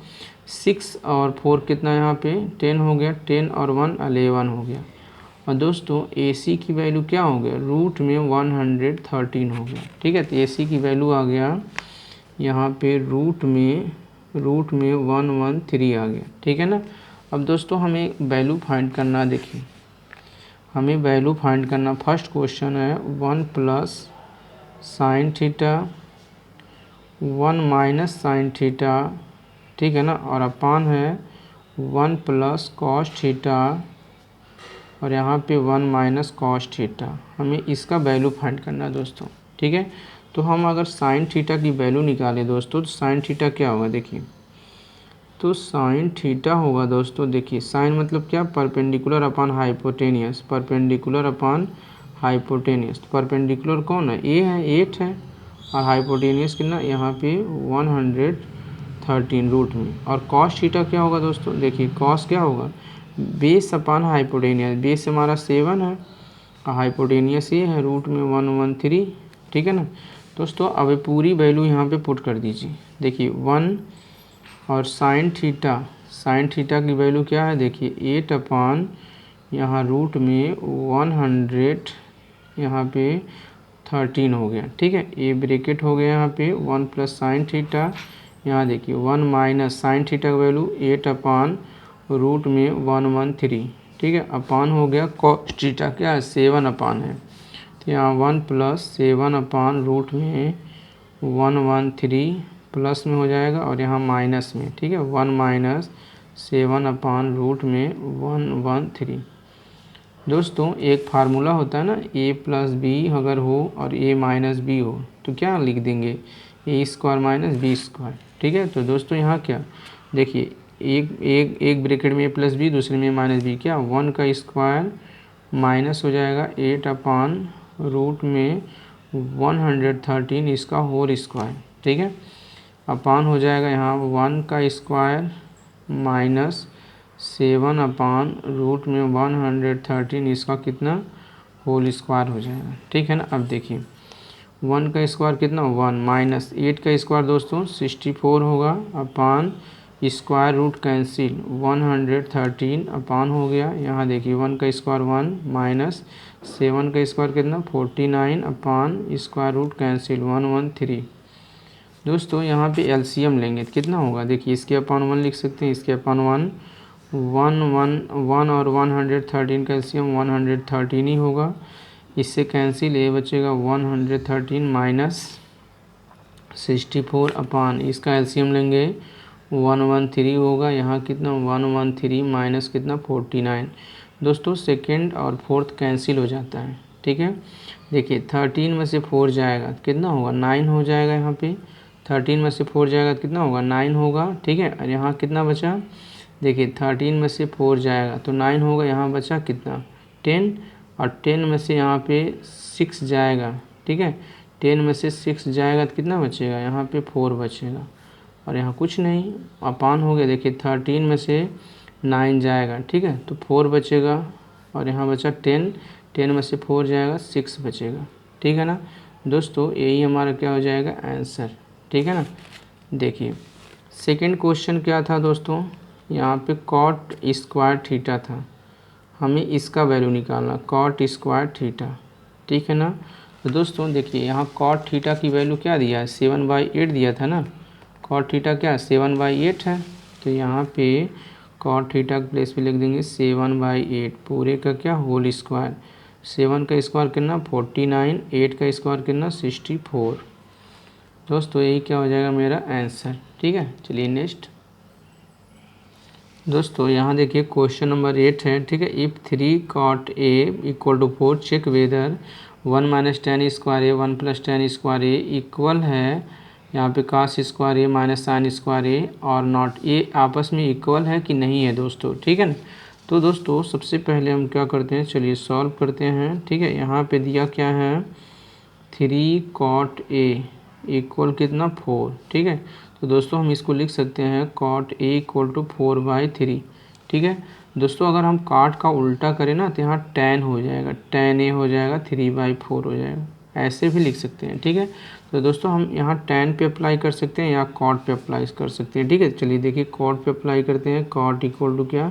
6 और 4 कितना यहाँ पे 10 हो गया, 10 और 1 11 हो गया। और दोस्तों ए सी की वैल्यू क्या हो गया, रूट में 113 हो गया। ठीक है, तो ए सी की वैल्यू आ गया यहाँ पे रूट में 113 आ गया। ठीक है ना। अब दोस्तों हमें वैल्यू फाइंड करना, देखिए हमें वैल्यू फाइंड करना। फर्स्ट क्वेश्चन है 1 plus sine theta 1 minus sine theta, ठीक है ना, और अपान है 1 प्लस कॉस थीटा और यहाँ पे 1 माइनस कॉस थीटा। हमें इसका वैल्यू फाइंड करना है दोस्तों। ठीक है, तो हम अगर साइन थीटा की वैल्यू निकालें दोस्तों, तो साइन थीटा क्या होगा, देखिए तो साइन थीटा होगा दोस्तों, देखिए साइन मतलब क्या, perpendicular upon hypotenuse, perpendicular upon hypotenuse. Perpendicular कौन है, ए है, 8 है, और हाइपोटेनियस कितना यहाँ पे 113 रूट में। और कॉस थीटा क्या होगा दोस्तों, देखिए कॉस क्या होगा, बेस अपॉन हाइपोटेनियस, बेस हमारा 7 है और हाइपोटेनियस ये है रूट में 113। ठीक है ना दोस्तों। अब पूरी वैल्यू यहाँ पे पुट कर दीजिए, देखिए 1 और साइन थीटा की वैल्यू क्या है, देखिए 8 अपान यहाँ रूट में 100 यहाँ पे 13 हो गया। ठीक है, ये ब्रैकेट हो गया यहाँ पे 1 प्लस साइन थीटा, यहाँ देखिए 1 माइनस साइन थीटा का वैल्यू 8 अपान रूट में 113। ठीक है, अपान हो गया कॉस थीटा क्या है 7 अपान है, तो यहाँ 1 प्लस 7 अपान रूट में 113 प्लस में हो जाएगा और यहाँ माइनस में। ठीक है, 1 माइनस 7 अपान रूट में 113। दोस्तों एक फार्मूला होता है ना, ए प्लस बी अगर हो और ए माइनस बी हो तो क्या लिख देंगे, ए स्क्वायर माइनस बी स्क्वायर। ठीक है, तो दोस्तों यहाँ क्या, देखिए एक ब्रैकेट में ए प्लस बी, दूसरे में माइनस बी, क्या 1 का स्क्वायर माइनस हो जाएगा 8 अपान रूट में 113 इसका होल स्क्वायर। ठीक है, अपान हो जाएगा यहाँ 1 का स्क्वायर माइनस 7 अपान रूट में 113 इसका कितना होल स्क्वायर हो जाएगा। ठीक है ना। अब देखिए 1 का स्क्वायर कितना 1 माइनस 8 का स्क्वायर दोस्तों 64 होगा, अपान स्क्वायर रूट कैंसिल 113 अपान हो गया, यहाँ देखिए 1 का स्क्वायर 1 माइनस 7 का स्क्वायर कितना 49 अपान स्क्वायर रूट कैंसिल 113। दोस्तों यहाँ पे एलसीएम लेंगे तो कितना होगा, देखिए इसके अपान 1 लिख सकते हैं, इसके अपान 1 और 113 का एलसीएम 113 ही होगा, इससे कैंसिल ये बचेगा 113 माइनस 64 अपान इसका एलसीएम लेंगे 113 होगा, यहाँ कितना 113 माइनस कितना 49। दोस्तों सेकेंड और फोर्थ कैंसिल हो जाता है। ठीक है, देखिए 13 में से 4 जाएगा कितना होगा 9 हो जाएगा, यहाँ पे 13 में से 4 जाएगा तो कितना होगा 9 होगा। ठीक है, और यहाँ कितना बचा, देखिए 13 में से 4 जाएगा तो 9 होगा, यहाँ बचा कितना 10, और 10 में से यहाँ पे 6 जाएगा। ठीक है, 10 में से 6 जाएगा तो कितना बचेगा, यहाँ पे 4 बचेगा, और यहाँ कुछ नहीं अपान हो गया। देखिए 13 में से 9 जाएगा, ठीक है, तो 4 बचेगा, और यहाँ बचा 10, 10 में से 4 जाएगा 6 बचेगा। ठीक है ना दोस्तों, यही हमारा क्या हो जाएगा आंसर। ठीक है ना। देखिए सेकंड क्वेश्चन क्या था दोस्तों, यहाँ पे कॉट स्क्वायर थीटा था, हमें इसका वैल्यू निकालना कॉट स्क्वायर थीटा। ठीक है ना। तो दोस्तों देखिए यहाँ कॉट थीटा की वैल्यू क्या दिया है 7/8 दिया था ना, कॉट थीटा क्या 7/8 है, तो यहाँ पे कॉट थीटा के प्लेस पे लिख देंगे 7/8 पूरे का क्या होल स्क्वायर, 7 का स्क्वायर कितना 49, 8 का स्क्वायर कितना 64। दोस्तों यही क्या हो जाएगा मेरा आंसर। ठीक है, चलिए नेक्स्ट दोस्तों यहाँ देखिए क्वेश्चन नंबर 8 है। ठीक है, if 3 cot A = 4 check whether 1 - tan square A 1 + tan square A equal है यहाँ पे cos square A minus sine square A और नॉट, ये आपस में इक्वल है कि नहीं है दोस्तों। ठीक है ना। तो दोस्तों सबसे पहले हम क्या करते हैं, चलिए सॉल्व करते हैं। ठीक है, यहाँ पे दिया क्या है 3 cot A इक्वल कितना 4। ठीक है, तो दोस्तों हम इसको लिख सकते हैं cot A = 4/3। ठीक है दोस्तों, अगर हम काट का उल्टा करें ना तो यहाँ tan हो जाएगा, tan A हो जाएगा 3/4 हो जाएगा। ऐसे भी लिख सकते हैं, ठीक है। तो दोस्तों हम यहाँ tan पे अप्लाई कर सकते हैं या cot पे अप्लाई कर सकते हैं, ठीक है। चलिए देखिए cot पे अप्लाई करते हैं। cot इक्वल टू क्या,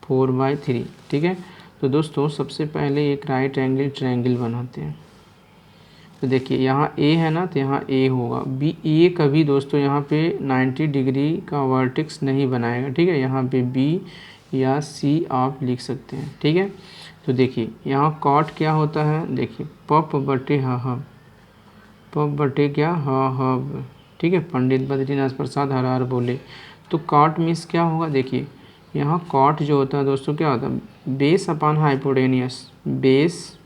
4/3, ठीक है। तो दोस्तों सबसे पहले एक राइट एंगल ट्रायंगल बनाते हैं। तो देखिए यहाँ A है ना, तो यहाँ A होगा। A कभी दोस्तों यहाँ पे 90 डिग्री का वर्टेक्स नहीं बनाएगा, ठीक है। यहाँ पे B या C आप लिख सकते हैं, ठीक है। तो देखिए यहाँ कॉट क्या होता है, देखिए पप बटे ह, पप बटे क्या ह, ठीक है। पंडित बद्रीनाथ प्रसाद हर हर बोले। तो कॉट मीन्स क्या होगा, देखिए यहाँ कॉट जो होता है दोस्तों क्या होता है, base upon hypotenuse, base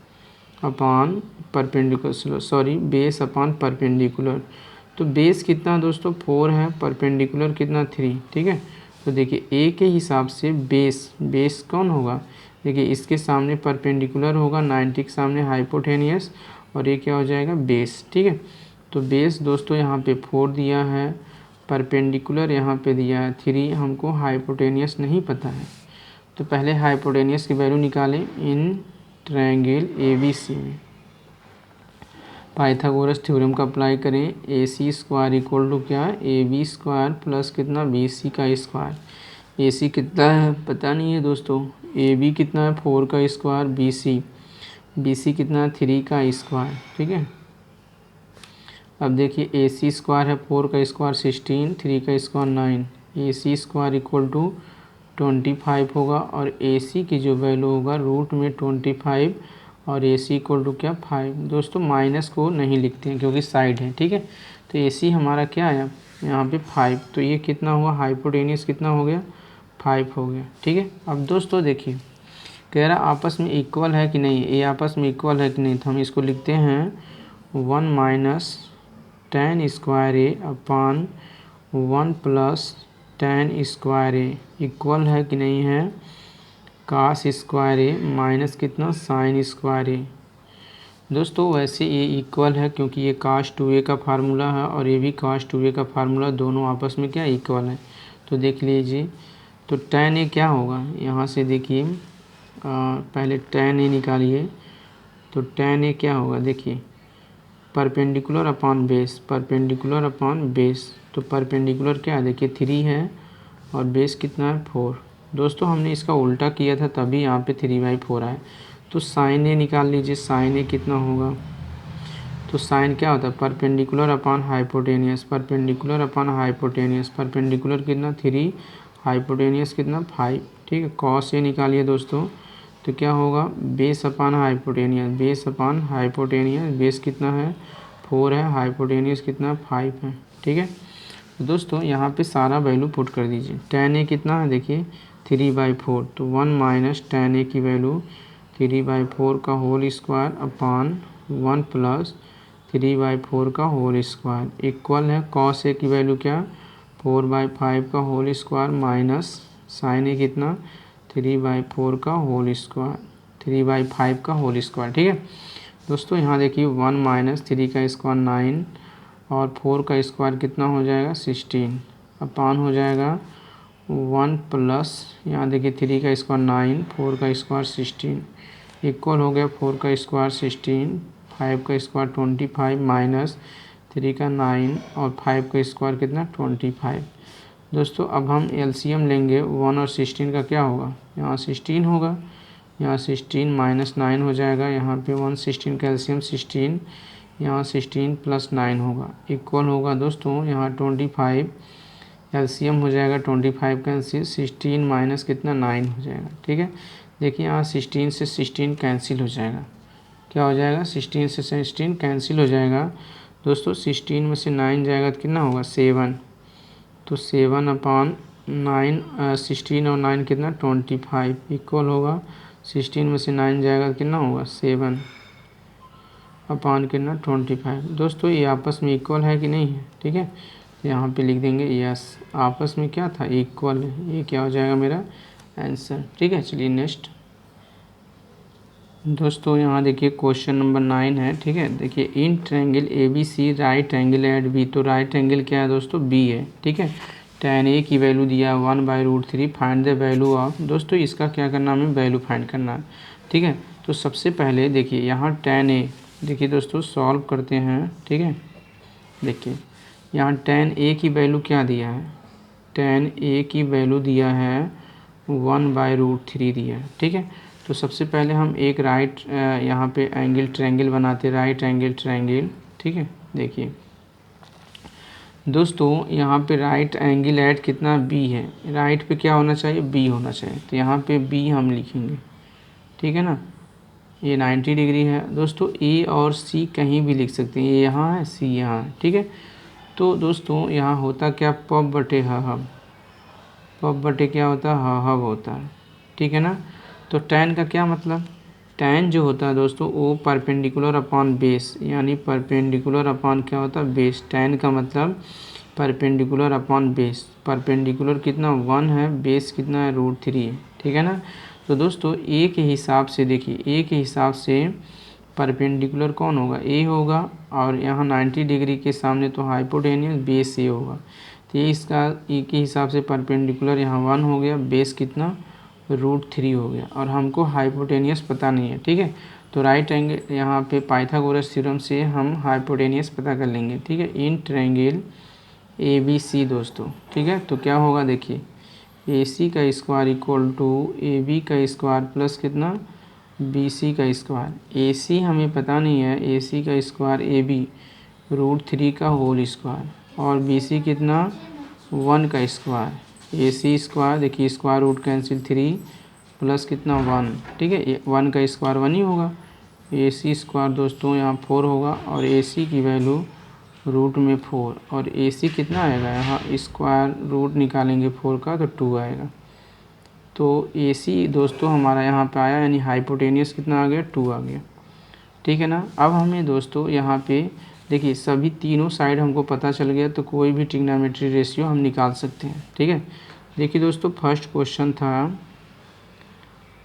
upon perpendicular, sorry base upon perpendicular. तो बेस कितना दोस्तों 4 है, परपेंडिकुलर कितना 3, ठीक है। तो देखिए ए के हिसाब से बेस कौन होगा, देखिए इसके सामने परपेंडिकुलर होगा 90 के सामने हाइपोटेनियस, और ये क्या हो जाएगा बेस, ठीक है। तो बेस दोस्तों यहाँ पे 4 दिया है, परपेंडिकुलर यहाँ पे दिया है 3, हमको हाइपोटेनियस नहीं पता है। तो पहले हाइपोटेनियस की वैल्यू निकालें इन ट्रायंगल ABC में। पाइथागोरस थ्योरम का अप्लाई करें। AC स्क्वायर इक्वल टू क्या, AB स्क्वायर प्लस कितना BC का स्क्वायर। AC कितना है पता नहीं है दोस्तों, AB कितना है 4 का स्क्वायर, BC कितना है 3 का स्क्वायर, ठीक है। अब देखिए AC स्क्वायर है 4 का स्क्वायर 16, 3 का square 9, AC square equal to 25 होगा, और AC की जो वैल्यू होगा रूट में 25, और AC इक्वल टू क्या 5। दोस्तों माइनस को नहीं लिखते हैं क्योंकि साइड है, ठीक है। तो AC हमारा क्या आया यहाँ पे 5, तो ये कितना हुआ, हाइपोटेनियस कितना हो गया 5 हो गया, ठीक है। अब दोस्तों देखिए कह रहा आपस में इक्वल है कि नहीं, ये आपस में इक्वल है कि नहीं, तो हम इसको लिखते हैं 1 minus tan square A upon 1 plus tan square A equal है कि नहीं है कास स्क्वायर ए माइनस कितना साइन स्क्वायर ए। दोस्तों वैसे ये इक्वल है क्योंकि ये कास 2a का फार्मूला है और ये भी कास 2a का फार्मूला, दोनों आपस में क्या इक्वल है। तो देख लीजिए, तो tan ए क्या होगा, यहाँ से देखिए पहले tan ए निकालिए। तो tan ए क्या होगा, देखिए perpendicular upon base, perpendicular upon base. तो परपेंडिकुलर क्या है, देखिए 3 है और बेस कितना है 4। दोस्तों हमने इसका उल्टा किया था तभी यहाँ पे 3/4 आया। तो साइन ए निकाल लीजिए, साइन ए कितना होगा, तो साइन क्या होता है perpendicular upon hypotenuse, perpendicular upon hypotenuse, perpendicular कितना 3, हाइपोटेनियस कितना 5, ठीक है। कॉस ए निकालिए दोस्तों, तो क्या होगा base upon hypotenuse, base upon hypotenuse, base कितना है 4 है, हाइपोटेनियस कितना 5 है, ठीक है। तो दोस्तों यहाँ पे सारा वैल्यू पुट कर दीजिए। tan ए कितना है, देखिए 3/4, तो 1 माइनस tan ए की वैल्यू 3/4 का होल स्क्वायर अपान 1 प्लस 3/4 का होल स्क्वायर इक्वल है कॉस ए की वैल्यू क्या 4/5 का होल स्क्वायर माइनस साइन ए कितना 3/4 का होल स्क्वायर, 3/5 का होल स्क्वायर, ठीक है। दोस्तों यहाँ देखिए 1 माइनस 3 का स्क्वायर 9 और 4 का स्क्वायर कितना हो जाएगा 16 अपान हो जाएगा 1 प्लस यहाँ देखिए 3 का स्क्वायर 9, 4 का स्क्वायर 16 इक्वल हो गया 4 का स्क्वायर 16, 5 का स्क्वायर 25 माइनस 3 का 9 और 5 का स्क्वायर कितना 25। दोस्तों अब हम एलसीएम लेंगे 1 और 16 का क्या होगा, यहाँ 16 होगा, यहाँ 16 माइनस 9 हो जाएगा, यहाँ पे 1 16 का एलसीएम 16, यहाँ 16 प्लस 9 होगा इक्वल होगा दोस्तों यहाँ 25, एलसीएम हो जाएगा 25 कैंसिल, 16 माइनस कितना 9 हो जाएगा, ठीक है। देखिए यहाँ 16 से 16 कैंसिल हो जाएगा, क्या हो जाएगा 16 से 16 कैंसिल हो जाएगा दोस्तों, 16 में से 9 जाएगा तो कितना होगा 7, तो 7 अपान 9 16 और 9 कितना 25 इक्वल होगा 16 में से 9 जाएगा तो कितना होगा 7 अपान कितना 25। दोस्तों ये आपस में इक्वल है कि नहीं है, ठीक है। तो यहाँ पे लिख देंगे यस आपस में क्या था इक्वल है, ये क्या हो जाएगा मेरा आंसर, ठीक है। चलिए नेक्स्ट दोस्तों यहाँ देखिए क्वेश्चन नंबर 9 है, ठीक है। देखिए in triangle ABC right angle at B, तो राइट एंगल क्या है दोस्तों बी है, ठीक है। tan ए की वैल्यू दिया 1/√3, फाइंड द वैल्यू ऑफ, दोस्तों इसका क्या करना हमें वैल्यू फाइंड करना है, ठीक है। तो सबसे पहले देखिए यहाँ tan ए देखिए दोस्तों सॉल्व करते हैं, ठीक है। देखिए यहाँ tan a की वैल्यू क्या दिया है, tan a की वैल्यू दिया है 1/√3 दिया है, ठीक है। तो सबसे पहले हम एक राइट यहाँ पे एंगल ट्रायंगल बनाते, राइट एंगल ट्रायंगल, ठीक है। देखिए दोस्तों यहाँ पे राइट एंगल एट कितना बी है, राइट पे क्या होना चाहिए, बी होना चाहिए, तो यहाँ पे बी हम लिखेंगे, ठीक है ना। ये 90 डिग्री है दोस्तों। ए और सी कहीं भी लिख सकते हैं, ए यहाँ है, सी यहाँ है, ठीक है। तो दोस्तों यहाँ होता क्या, पब बटे हब, पब बटे क्या होता है, हब होता है, ठीक है ना। तो tan का क्या मतलब, tan जो होता है दोस्तों वो परपेंडिकुलर अपॉन बेस, यानी परपेंडिकुलर अपॉन क्या होता है, बेस। tan का मतलब परपेंडिकुलर अपॉन बेस, परपेंडिकुलर कितना 1 है, बेस कितना है, √3 है, ठीक है ना। तो दोस्तों ए के हिसाब से देखिए, ए के हिसाब से परपेंडिकुलर कौन होगा, ए होगा, और यहाँ 90 डिग्री के सामने तो हाइपोटेनियस बेस ए होगा। तो ये इसका ए के हिसाब से परपेंडिकुलर यहाँ 1 हो गया, बेस कितना √3 हो गया, और हमको हाइपोटेनियस पता नहीं है, ठीक है। तो राइट एंगल यहाँ पे पाइथागोरस थ्योरम से हम हाइपोटेनियस पता कर लेंगे, ठीक है, in triangle A B C दोस्तों, ठीक है। तो क्या होगा देखिए, ए सी का square equal to A B का स्क्वायर प्लस कितना, बी सी का स्क्वायर। ए सी हमें पता नहीं है, ए सी का स्क्वायर ए बी √3 का होल स्क्वायर, और बी सी कितना 1 का स्क्वायर, ए सी स्क्वायर देखिए स्क्वायर रूट कैंसिल 3 प्लस कितना 1, ठीक है, 1 का स्क्वायर 1 ही होगा। ए सी स्क्वायर दोस्तों यहाँ 4 होगा, और ए सी की वैल्यू रूट में 4, और ए सी कितना आएगा, यहाँ स्क्वायर रूट निकालेंगे 4 का तो 2 आएगा। तो ए सी दोस्तों हमारा यहाँ पे आया, यानी हाइपोटेनियस कितना आ गया, 2 आ गया, ठीक है ना। अब हमें दोस्तों यहाँ पे देखिए सभी तीनों साइड हमको पता चल गया, तो कोई भी ट्रिग्नोमेट्री रेशियो हम निकाल सकते हैं, ठीक है। देखिए दोस्तों फर्स्ट क्वेश्चन था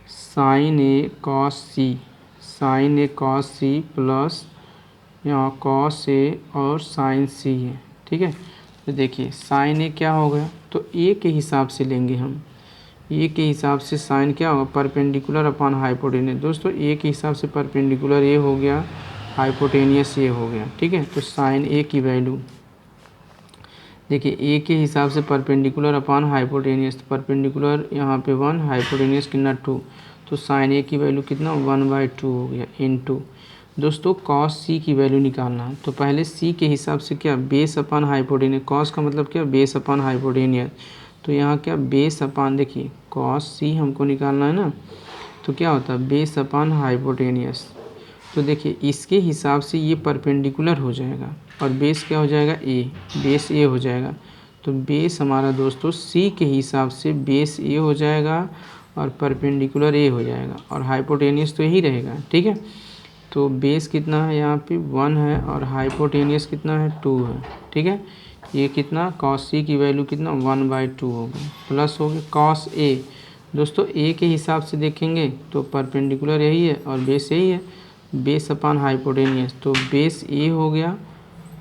साइन ए कॉस सी, साइन ए कॉस सी प्लस यहाँ कॉस ए और साइन सी है, ठीक है। तो देखिए साइन ए क्या हो गया, तो ए के हिसाब से लेंगे हम, ए के हिसाब से साइन क्या होगा, परपेंडिकुलर अपॉन हाइपोटेनियस। दोस्तों ए के हिसाब से परपेंडिकुलर ए हो गया, हाइपोटेनियस ए हो गया, ठीक है। तो साइन ए की वैल्यू देखिए, ए के हिसाब से परपेंडिकुलर अपॉन हाइपोटेनियस, परपेंडिकुलर यहाँ पे 1, हाइपोटेनियस कितना 2, तो साइन ए की वैल्यू कितना 1/2 हो गया, इनटू दोस्तों कॉस सी की वैल्यू निकालना है। तो पहले सी के हिसाब से क्या, बेस अपॉन हाइपोटेनियस, कॉस का मतलब क्या, बेस अपॉन हाइपोटेनियस। तो यहाँ क्या बेस अपॉन, देखिए कॉस सी हमको निकालना है ना, तो क्या होता है बेस अपॉन हाइपोटेनियस। तो देखिए इसके हिसाब से ये परपेंडिकुलर हो जाएगा, और बेस क्या हो जाएगा, ए, बेस ए हो जाएगा। तो बेस हमारा दोस्तों सी के हिसाब से बेस ए हो जाएगा, और परपेंडिकुलर ए हो जाएगा, और हाइपोटेनियस तो यही रहेगा, ठीक है। तो बेस कितना है यहाँ पे 1 है, और हाइपोटेनियस कितना है 2 है, ठीक है। ये कितना कॉस सी की वैल्यू कितना 1/2 हो गया, प्लस हो गया कॉस ए। दोस्तों ए के हिसाब से देखेंगे तो परपेंडिकुलर यही है और बेस यही है, बेस अपॉन हाइपोटेनियस, तो बेस ए हो गया,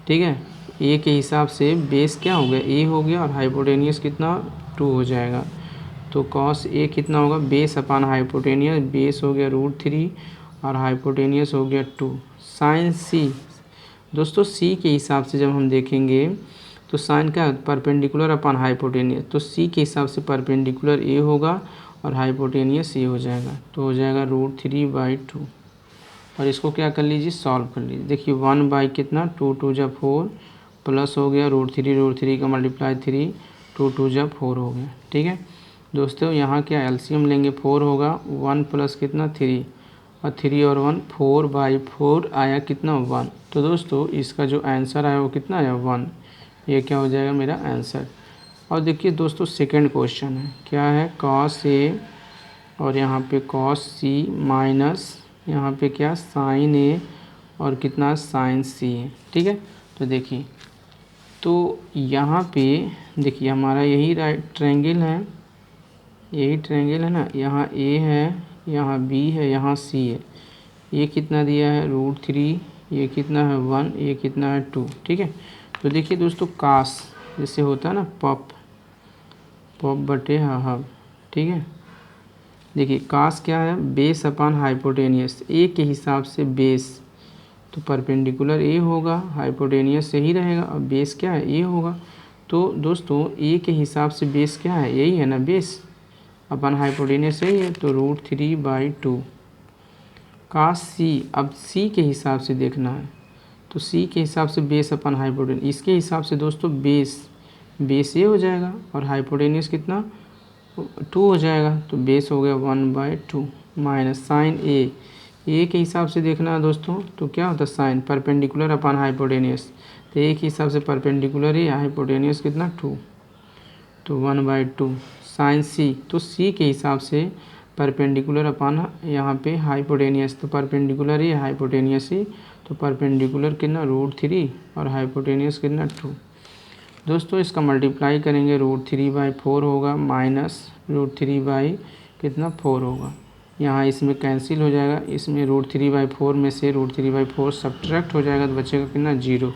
ठीक है। ए के हिसाब से बेस क्या हो गया, ए हो गया, और हाइपोटेनियस कितना 2 हो जाएगा। तो कॉस ए कितना होगा, बेस अपॉन हाइपोटेनियस, बेस हो गया √3 और हाइपोटेनियस हो गया 2। साइन सी दोस्तों सी के हिसाब से जब हम देखेंगे तो साइन क्या परपेंडिकुलर अपॉन हाइपोटेनियस, तो सी के हिसाब से परपेंडिकुलर ए होगा और हाइपोटेनियस ए हो जाएगा, तो हो जाएगा √3/2। और इसको क्या कर लीजिए, सॉल्व कर लीजिए। देखिए 1 बाई कितना 2 2 जा 4 प्लस हो गया √3 का मल्टीप्लाई 3 2 2 जा 4 हो गया, ठीक है दोस्तों। यहाँ क्या एलसीएम लेंगे 4 होगा, 1 प्लस कितना 3, और 3 और 1 4/4 आया कितना 1। तो दोस्तों इसका जो आंसर आया वो कितना आया 1, ये क्या हो जाएगा मेरा आंसर। और देखिए दोस्तों सेकंड क्वेश्चन है, क्या है कॉस ए और यहाँ पे कॉस सी माइनस यहाँ पे क्या साइन ए और कितना साइन सी है, ठीक है। तो देखिए तो यहाँ पे देखिए हमारा यही राइट ट्रायंगल है, यही ट्रायंगल है ना, यहाँ ए है, यहाँ बी है, यहाँ सी है। ये कितना दिया है √3, ये कितना है 1, ये कितना है 2, ठीक है। तो देखिए दोस्तों कास जैसे होता है ना पप, पप बटे हब, ठीक है। देखिए कास क्या है, बेस अपॉन हाइपोटेनियस, ए के हिसाब से बेस, तो परपेंडिकुलर ए होगा, हाइपोटेनियस से ही रहेगा। अब बेस क्या है, ए होगा। तो दोस्तों ए के हिसाब से बेस क्या है, यही है ना बेस, अपन हाइपोटेनियस यही है, तो √3/2 का सी। अब सी के हिसाब से देखना है, तो सी के हिसाब से बेस अपन हाइपोटेनियस, इसके हिसाब से दोस्तों बेस ए हो जाएगा और हाइपोटेनियस कितना 2 हो जाएगा, तो बेस हो गया 1/2 माइनस साइन ए के हिसाब से देखना है दोस्तों, तो क्या होता है साइन परपेंडिकुलर अपन हाइपोटेनियस, तो ए के हिसाब से परपेंडिकुलर ही हाइपोटेनियस कितना 2, तो 1/2 साइन सी, तो सी के हिसाब से परपेंडिकुलर अपन यहाँ पे हाइपोटेनियस, तो परपेंडिकुलर ही हाइपोटेनियस ही, तो परपेंडिकुलर कितना √3 और हाइपोटेनियस कितना 2। दोस्तों इसका मल्टीप्लाई करेंगे √3/4 होगा माइनस √3 कितना 4 होगा, यहाँ इसमें कैंसिल हो जाएगा, इसमें √3/4 में से √3/4 सब्ट्रैक्ट हो जाएगा, तो बचेगा कितना 0।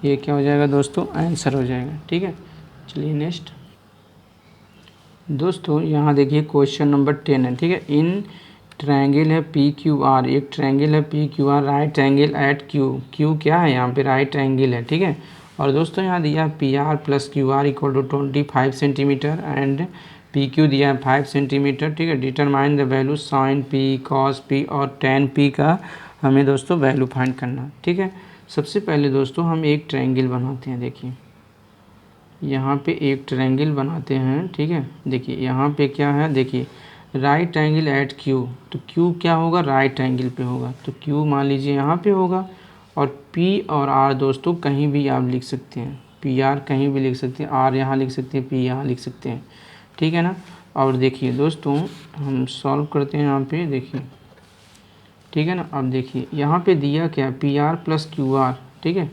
ये क्या हो जाएगा दोस्तों, आंसर हो जाएगा। ठीक है, चलिए नेक्स्ट दोस्तों यहाँ देखिए क्वेश्चन नंबर 10 है। ठीक है, इन ट्रायंगल है PQR, एक ट्रायंगल है PQR right angle at Q क्या है यहाँ पे, राइट एंगल है। ठीक है, और दोस्तों यहाँ दिया PR + QR = 25 centimetre and PQ दिया है 5 सेंटीमीटर। ठीक है, determine the value sine P, cos P और tan P का हमें दोस्तों वैल्यू फाइंड करना। ठीक है, सबसे पहले दोस्तों हम एक ट्रायंगल बनाते हैं। देखिए यहाँ पे एक ट्रायंगल बनाते हैं। ठीक है, देखिए यहाँ पे क्या है, देखिए राइट एंगल एट Q, तो Q क्या होगा, राइट एंगल पे होगा, तो Q मान लीजिए यहाँ पे होगा, और P और R दोस्तों कहीं भी आप लिख सकते हैं, PR कहीं भी लिख सकते हैं, R यहाँ लिख सकते हैं, P यहाँ लिख सकते हैं। ठीक है ना, और देखिए दोस्तों हम सॉल्व करते हैं यहाँ पे, देखिए ठीक है ना। अब देखिए यहाँ पे दिया क्या, PR + QR। ठीक है,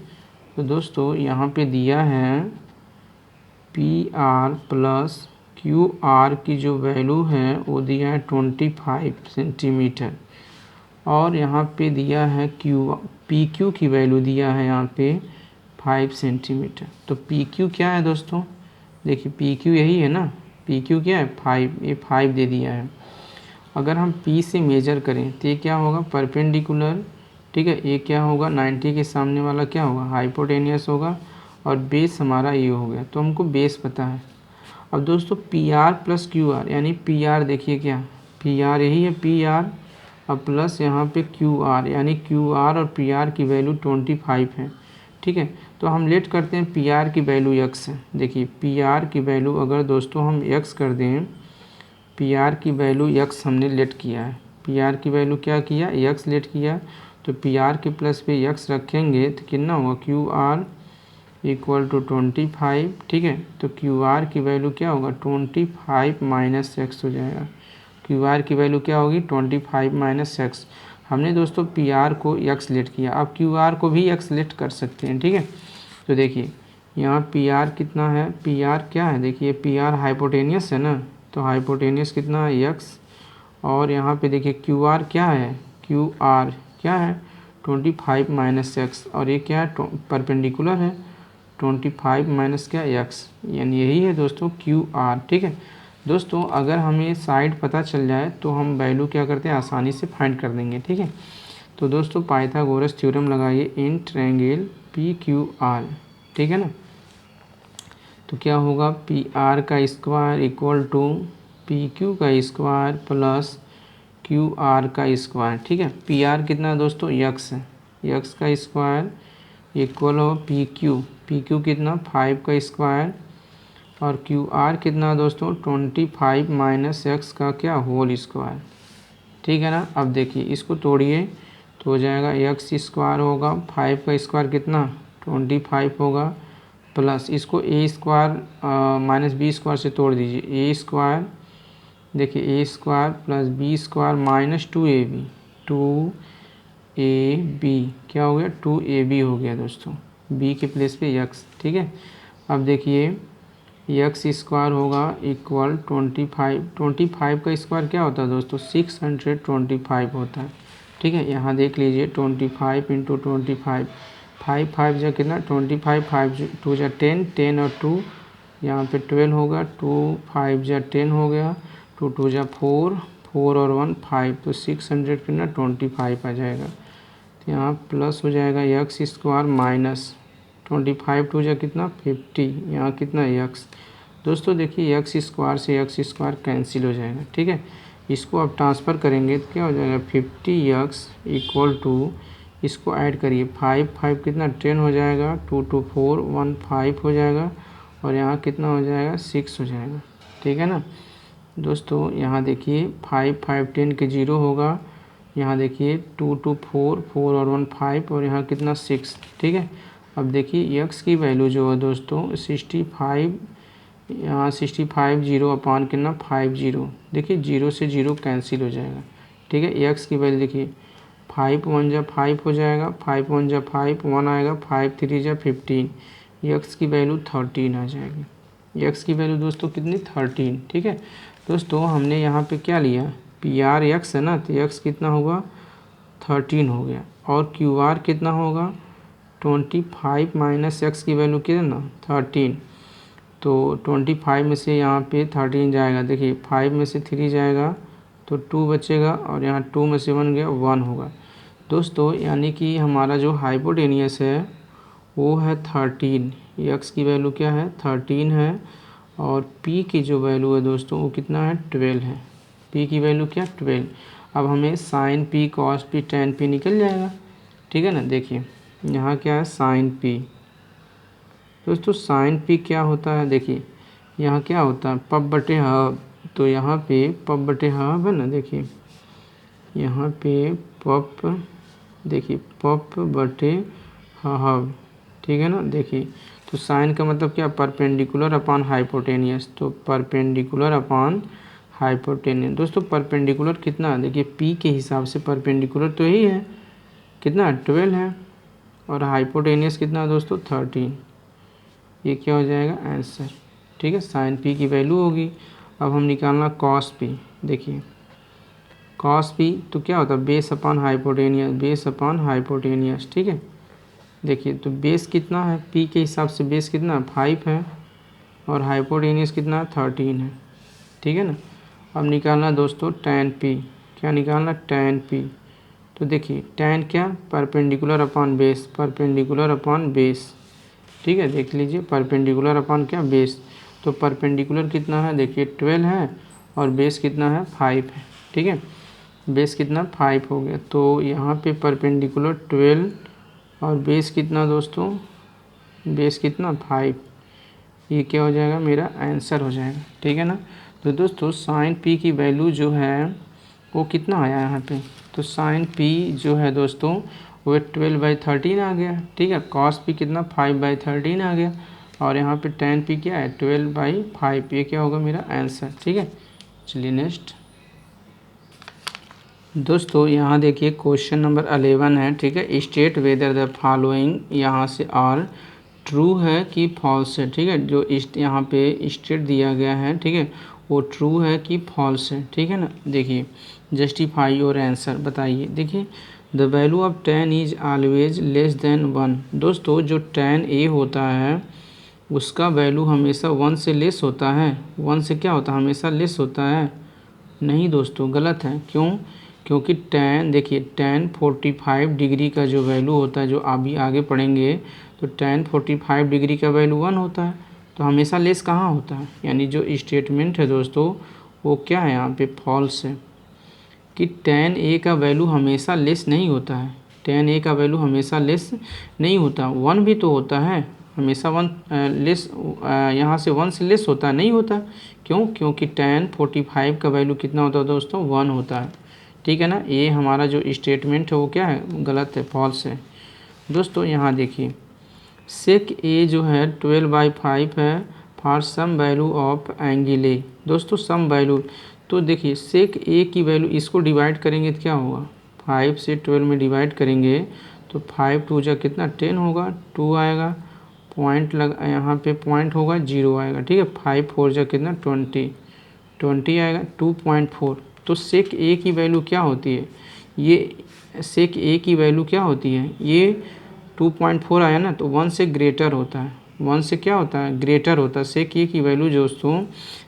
तो दोस्तों यहाँ पे दिया है PR + QR की जो वैल्यू है वो दिया है 25 सेंटीमीटर, और यहाँ पे दिया है PQ की वैल्यू दिया है यहाँ पे 5 सेंटीमीटर। तो PQ क्या है दोस्तों, देखिए PQ यही है ना, PQ क्या है 5, ये 5 दे दिया है। अगर हम P से मेजर करें तो ये क्या होगा, परपेंडिकुलर। ठीक है, ये क्या होगा 90 के सामने वाला क्या होगा, हाइपोटेनियस होगा, और बेस हमारा ये हो गया, तो हमको बेस पता है। अब दोस्तों PR + QR यानी PR देखिए क्या, PR यही है PR, अब प्लस यहाँ पे QR यानी QR और PR की वैल्यू 25 है। ठीक है, तो हम लेट करते हैं PR की वैल्यू x है। देखिए PR की वैल्यू अगर दोस्तों हम x कर दें, PR की वैल्यू x हमने लेट किया है, PR की वैल्यू क्या किया, x लेट किया, तो PR के प्लस पे x रखेंगे तो कितना होगा, QR = 25। ठीक है, तो QR की वैल्यू क्या होगा, 25 - x हो जाएगा। QR की वैल्यू क्या होगी, 25 - x। हमने दोस्तों PR को x लेट किया, अब QR को भी x लेट कर सकते हैं। ठीक है, तो देखिए यहाँ PR कितना है, PR क्या है, देखिए PR हाइपोटेनियस है ना, तो हाइपोटेनियस कितना है x, और यहाँ पे देखिए QR क्या है, QR क्या है 25 - x, और ये क्या है परपेंडिकुलर है 25 - क्या x, यानी यही है दोस्तों QR। ठीक है दोस्तों, अगर हमें साइड पता चल जाए तो हम वैल्यू क्या करते हैं, आसानी से फाइंड कर देंगे। ठीक है, तो दोस्तों पाइथागोरस थ्योरम लगाइए इन ट्रायंगल PQR। ठीक है ना, तो क्या होगा, PR का स्क्वायर = PQ का स्क्वायर प्लस QR का स्क्वायर। ठीक है, PR कितना दोस्तों x है, x का स्क्वायर इक्वल हो PQ कितना 5 का स्क्वायर, और QR कितना दोस्तों 25 - x का क्या होल स्क्वायर। ठीक है ना, अब देखिए इसको तोड़िए तो हो जाएगा x² होगा, 5 का स्क्वायर कितना 25 होगा, प्लस इसको A² - B² से तोड़ दीजिए, A², देखिए A² + B² - 2AB क्या हो गया, 2AB हो गया दोस्तों, B के प्लेस पे x। ठीक है, अब देखिए x² होगा इक्वल 25 का स्क्वायर क्या होता है दोस्तों 625 होता है। ठीक है, यहाँ देख लीजिए 25 × 25, 5 जा कितना 25, 5 2 जा 10, 10 और 2 यहाँ पे 12 होगा, 2 5 जा 10 हो गया, 2 2 जा 4, 4 और 1 5, तो 600 कितना 25 आ जाएगा। तो यहाँ प्लस हो जाएगा एक्स स्क्वायर माइनस 25 टू जा कितना 50, यहाँ कितना एक्स। दोस्तों देखिए एक्स स्क्वायर से एक्स स्क्वायर कैंसिल हो जाएगा, ठीक है। इसको अब ट्रांसफ़र करेंगे तो क्या हो जाएगा 50x इक्वल टू, इसको ऐड करिए 5 कितना 10 हो जाएगा, 2 2 4 1 5 हो जाएगा, और यहाँ कितना हो जाएगा 6 हो जाएगा, ठीक है ना दोस्तों। यहाँ देखिए 5 5 10 के 0 होगा, यहाँ देखिए 2 2 4 4 और 1 5, और यहाँ कितना 6, ठीक है। अब देखिए x की वैल्यू जो है दोस्तों 65, यहाँ 65 0 अपान कितना 50, देखिए 0 से 0 कैंसिल हो जाएगा, ठीक है। x की वैल्यू देखिए 5 1 जा 5 हो जाएगा, 5 1 जा 5 1 आएगा, 5 3 जा 15, x की वैल्यू 13 आ जाएगी। x की वैल्यू दोस्तों कितनी 13, ठीक है। दोस्तों हमने यहाँ पे क्या लिया PR x है ना, तो x कितना होगा 13 हो गया, और QR कितना होगा 25 माइनस x की वैल्यू कितना 13, तो 25 में से यहाँ पे 13 जाएगा, देखिए 5 में से 3 जाएगा तो 2 बचेगा, और यहाँ 2 में से 1 गया 1 होगा दोस्तों। यानी कि हमारा जो हाइपोटेनियस है वो है 13, x की वैल्यू क्या है 13 है, और p की जो वैल्यू है दोस्तों वो कितना है 12 है, p की वैल्यू क्या 12। अब हमें sine p cos p tan p निकल जाएगा, ठीक है ना। देखिए यहाँ क्या है साइन p, दोस्तों साइन p क्या होता है, देखिए यहाँ क्या होता है पप बटे हाफ, तो यहाँ पे पप बटे हाफ है ना, देखिए यहाँ पे पप, देखिए पप बटे हाफ, ठीक है ना। देखिए तो साइन का मतलब क्या परपेंडिकुलर अपॉन हाइपोटेनियस, तो परपेंडिकुलर अपॉन हाइपोटेनियस। दोस्तों परपेंडिकुलर कितना, देखिए p के हिसाब से परपेंडिकुलर तो यही है कितना 12 है, और हाइपोटेनियस कितना दोस्तों 13, ये क्या हो जाएगा आंसर, ठीक है। साइन p की वैल्यू होगी। अब हम निकालना कॉस p, देखिए कॉस p तो क्या होता है base upon hypotenuse, base upon hypotenuse, ठीक है। देखिए तो बेस कितना है p के हिसाब से बेस कितना 5 है, और हाइपोटेनियस कितना 13 है, ठीक है ना। अब निकालना दोस्तों tan p, क्या निकालना tan p, तो देखिए tan क्या perpendicular upon base, perpendicular upon base, ठीक है। देख लीजिए परपेंडिकुलर अपॉन क्या बेस, तो परपेंडिकुलर कितना है देखिए 12 है, और बेस कितना है 5 है, ठीक है। बेस कितना 5 हो गया, तो यहाँ पे परपेंडिकुलर 12 और बेस कितना दोस्तों, बेस कितना 5, ये क्या हो जाएगा मेरा आंसर हो जाएगा, ठीक है ना। तो दोस्तों साइन p की वैल्यू जो है वो कितना आया यहाँ पे, तो साइन p जो है दोस्तों वो 12/13 आ गया, ठीक है। कॉस p कितना 5/13 आ गया, और यहाँ पे tan p क्या है 12/5, ये क्या होगा मेरा आंसर, ठीक है। चलिए नेक्स्ट दोस्तों यहाँ देखिए क्वेश्चन नंबर 11 है, ठीक है। स्टेट वेदर द फॉलोइंग, यहाँ से आर ट्रू है कि फॉल्स है, ठीक है। जो यहाँ पे स्टेट दिया गया है, ठीक है, वो ट्रू है कि फॉल्स है, ठीक है ना। देखिए जस्टिफाई योर आंसर, बताइए। देखिए the value of tan is always less than 1, दोस्तों जो tan a होता है उसका वैल्यू हमेशा 1 से लेस होता है, 1 से क्या होता है हमेशा लेस होता है, नहीं दोस्तों गलत है। क्यों, क्योंकि tan देखिए tan 45 डिग्री का जो वैल्यू होता है, जो अभी आगे पढ़ेंगे, तो tan 45 डिग्री का वैल्यू 1 होता है, तो हमेशा लेस कहाँ होता है, यानी जो स्टेटमेंट है दोस्तों वो क्या है यहाँ पे फॉल्स है, कि tan a का वैल्यू हमेशा लेस नहीं होता है, tan a का वैल्यू हमेशा लेस नहीं होता, 1 भी तो होता है हमेशा, 1 लेस यहाँ से 1 से लेस होता है नहीं होता, क्यों, क्योंकि tan 45 का वैल्यू कितना होता है दोस्तों 1 होता है, ठीक है ना। ये हमारा जो स्टेटमेंट है वो क्या है गलत है, फॉल्स है। दोस्तों यहाँ देखिए सेक ए जो है 12/5 है for some value of angle A, दोस्तों सम वैल्यू, तो देखिए सेक ए की वैल्यू इसको डिवाइड करेंगे तो क्या होगा 5 से 12 में डिवाइड करेंगे तो 5 2 जा कितना 10 होगा, 2 आएगा, पॉइंट लग यहाँ पे पॉइंट होगा 0 आएगा, ठीक है। 5 4 जा कितना 20 आएगा, 2.4, तो सेक ए की वैल्यू क्या होती है, ये सेक ए की वैल्यू क्या होती है, ये 2.4 आया ना, तो 1 से ग्रेटर होता है, 1 से क्या होता है ग्रेटर होता है, सेक ए की वैल्यू दोस्तों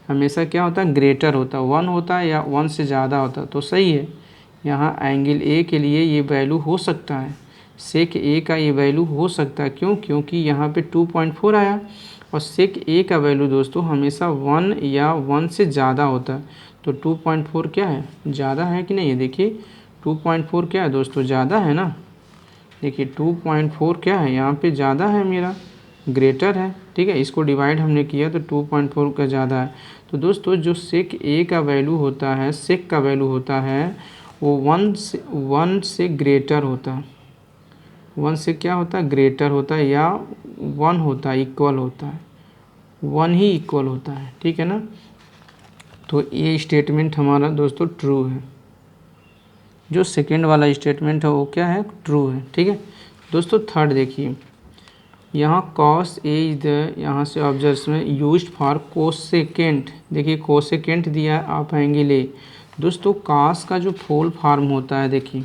हमेशा क्या होता है ग्रेटर होता है, 1 होता है या 1 से ज़्यादा होता है, तो सही है। यहाँ एंगल ए के लिए ये वैल्यू हो सकता है, सेक ए का ये वैल्यू हो सकता है, क्यों? क्योंकि यहाँ पे 2.4 आया और सेक ए का वैल्यू दोस्तों हमेशा 1 या 1 से ज़्यादा होता है। तो 2.4 क्या है, ज़्यादा है कि नहीं है? देखिए 2.4 क्या है दोस्तों, ज़्यादा है ना। देखिए 2.4 क्या है, यहाँ पे ज़्यादा है मेरा, ग्रेटर है, ठीक है। इसको डिवाइड हमने किया तो 2.4 का ज़्यादा है। तो दोस्तों जो सेक ए का वैल्यू होता है, सेक का वैल्यू होता है वो 1 से ग्रेटर होता है। 1 से क्या होता है, ग्रेटर होता है, या 1 होता है, इक्वल होता है, 1 ही इक्वल होता है, ठीक है ना। तो ये स्टेटमेंट हमारा दोस्तों ट्रू है। जो सेकेंड वाला स्टेटमेंट है वो क्या है, ट्रू है, ठीक है। दोस्तों थर्ड देखिए, यहाँ कॉस ए इज द, यहाँ से ऑब्जर्व में यूज्ड फॉर कोसेकेंट। देखिए कोसेकेंट दिया है, आप एंगल ए। दोस्तों कॉस का जो फुल फॉर्म होता है, देखिए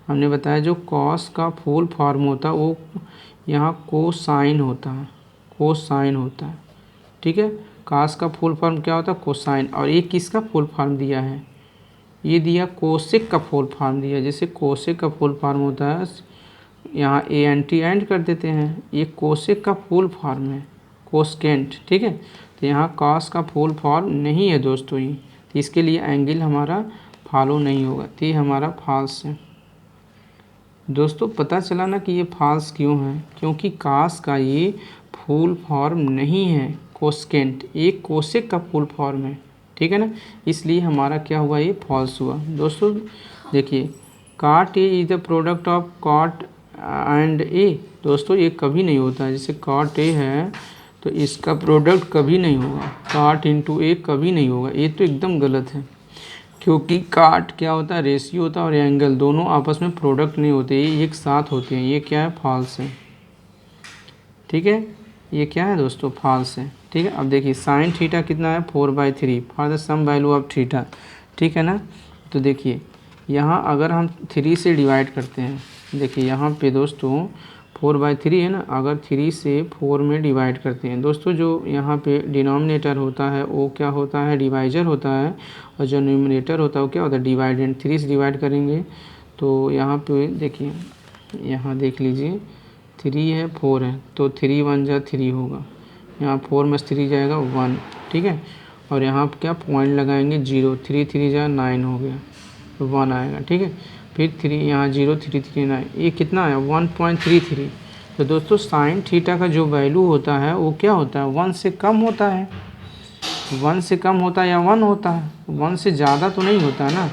हमने बताया जो कॉस का फुल फॉर्म होता है वो यहाँ कोसाइन होता है, कोसाइन होता है, ठीक है। कॉस का फुल फॉर्म क्या होता है, कोसाइन। और ये किसका फुल फॉर्म दिया है, ये दिया कोसेक का फुल फॉर्म दिया। जैसे कोसेक का फुल फॉर्म होता है, यहाँ ए एन टी एंड कर देते हैं, ये कोसेक का फुल फॉर्म है, कोसकेंट, ठीक है। तो यहाँ कॉस का फुल फॉर्म नहीं है दोस्तों ये, तो इसके लिए एंगल हमारा फॉलो नहीं होगा, तो ये हमारा फॉल्स है। दोस्तों पता चला ना कि ये फॉल्स क्यों है, क्योंकि कॉस का ये फुल फॉर्म नहीं है कोसकेंट, ये कोसेक का फुल फॉर्म है, ठीक है ना। इसलिए हमारा क्या हुआ, ये फॉल्स हुआ। दोस्तों देखिए cot A is the product of cot and A. दोस्तों ये कभी नहीं होता है, जैसे कॉट ए है तो इसका प्रोडक्ट कभी नहीं होगा, कॉट इंटू ए कभी नहीं होगा, ये तो एकदम गलत है। क्योंकि काट क्या होता है, रेशियो होता है, और एंगल दोनों आपस में प्रोडक्ट नहीं होते, ये एक साथ होते हैं। ये क्या है, फॉल्स है, ठीक है। ये क्या है दोस्तों, फॉल्स है, ठीक है। अब देखिए साइन थीटा कितना है, 4/3 for the some value of theta, ठीक है ना। तो देखिए यहाँ अगर हम 3 से डिवाइड करते हैं, देखिए यहाँ पे दोस्तों 4/3 है ना, अगर 3 से 4 में डिवाइड करते हैं दोस्तों, जो यहाँ पे डिनोमिनेटर होता है वो क्या होता है, डिवाइजर होता है, और जो न्यूमरेटर होता है वो क्या होता है, डिवाइडेंड। 3 से डिवाइड करेंगे तो यहाँ पे देखिए, यहाँ देख लीजिए 3 है 4 है, तो 3 1 जा 3 होगा, यहाँ 4 में 3 जाएगा 1, ठीक है। और यहाँ क्या पॉइंट लगाएंगे 0, 3 3 जा 9 हो गया, 1 आएगा, ठीक है। फिर 3 यहाँ 0 3 3 9, ये कितना आया 1.33। तो दोस्तों साइन थीटा का जो वैल्यू होता है वो क्या होता है, 1 से कम होता है, 1 से कम होता है या 1 होता है, 1 से ज़्यादा तो नहीं होता है ना।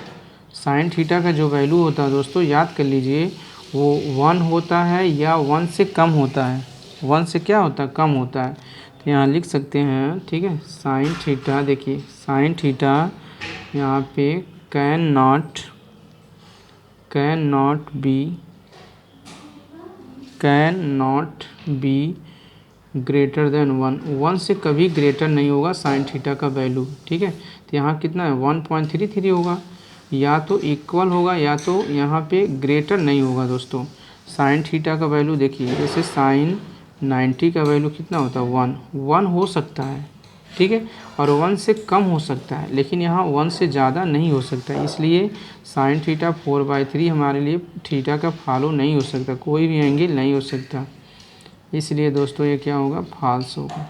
साइन थीटा का जो वैल्यू होता है दोस्तों याद कर लीजिए, वो 1 होता है या 1 से कम होता है, 1 से क्या होता है, कम होता है। तो यहाँ लिख सकते हैं, ठीक है, साइन थीटा। देखिए साइन थीटा यहाँ पे can not be greater than 1 से कभी ग्रेटर नहीं होगा साइन थीटा का वैल्यू, ठीक है। तो यहाँ कितना है 1.33 होगा, या तो इक्वल होगा या तो यहाँ पे ग्रेटर नहीं होगा दोस्तों। साइन थीटा का वैल्यू देखिए, जैसे साइन 90 का वैल्यू कितना होता है 1 हो सकता है, ठीक है, और 1 से कम हो सकता है, लेकिन यहाँ 1 से ज़्यादा नहीं हो सकता है। इसलिए साइन थीटा 4/3 हमारे लिए थीटा का फॉलो नहीं हो सकता, कोई भी एंगल नहीं हो सकता। इसलिए दोस्तों ये क्या होगा, फॉल्स होगा,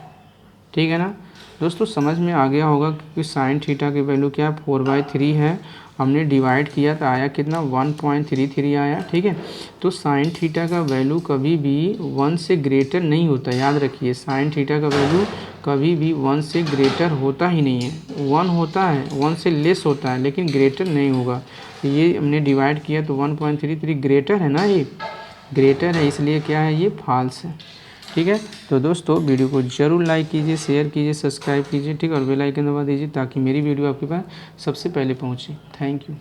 ठीक है ना। दोस्तों समझ में आ गया होगा कि साइन थीटा की वैल्यू क्या है, 4/3 है। हमने डिवाइड किया तो आया कितना 1.33 आया, ठीक है। तो साइन थीटा का वैल्यू कभी भी 1 से ग्रेटर नहीं होता, याद रखिए साइन थीटा का वैल्यू कभी भी 1 से ग्रेटर होता ही नहीं है। 1 होता है, 1 से लेस होता है, लेकिन ग्रेटर नहीं होगा। तो ये हमने डिवाइड किया तो 1.33 ग्रेटर है ना, ये ग्रेटर है, इसलिए क्या है, ये फॉल्स है, ठीक है। तो दोस्तों वीडियो को ज़रूर लाइक कीजिए, शेयर कीजिए, सब्सक्राइब कीजिए, ठीक है, और बेल आइकन दबा दीजिए ताकि मेरी वीडियो आपके पास सबसे पहले पहुंचे। Thank you.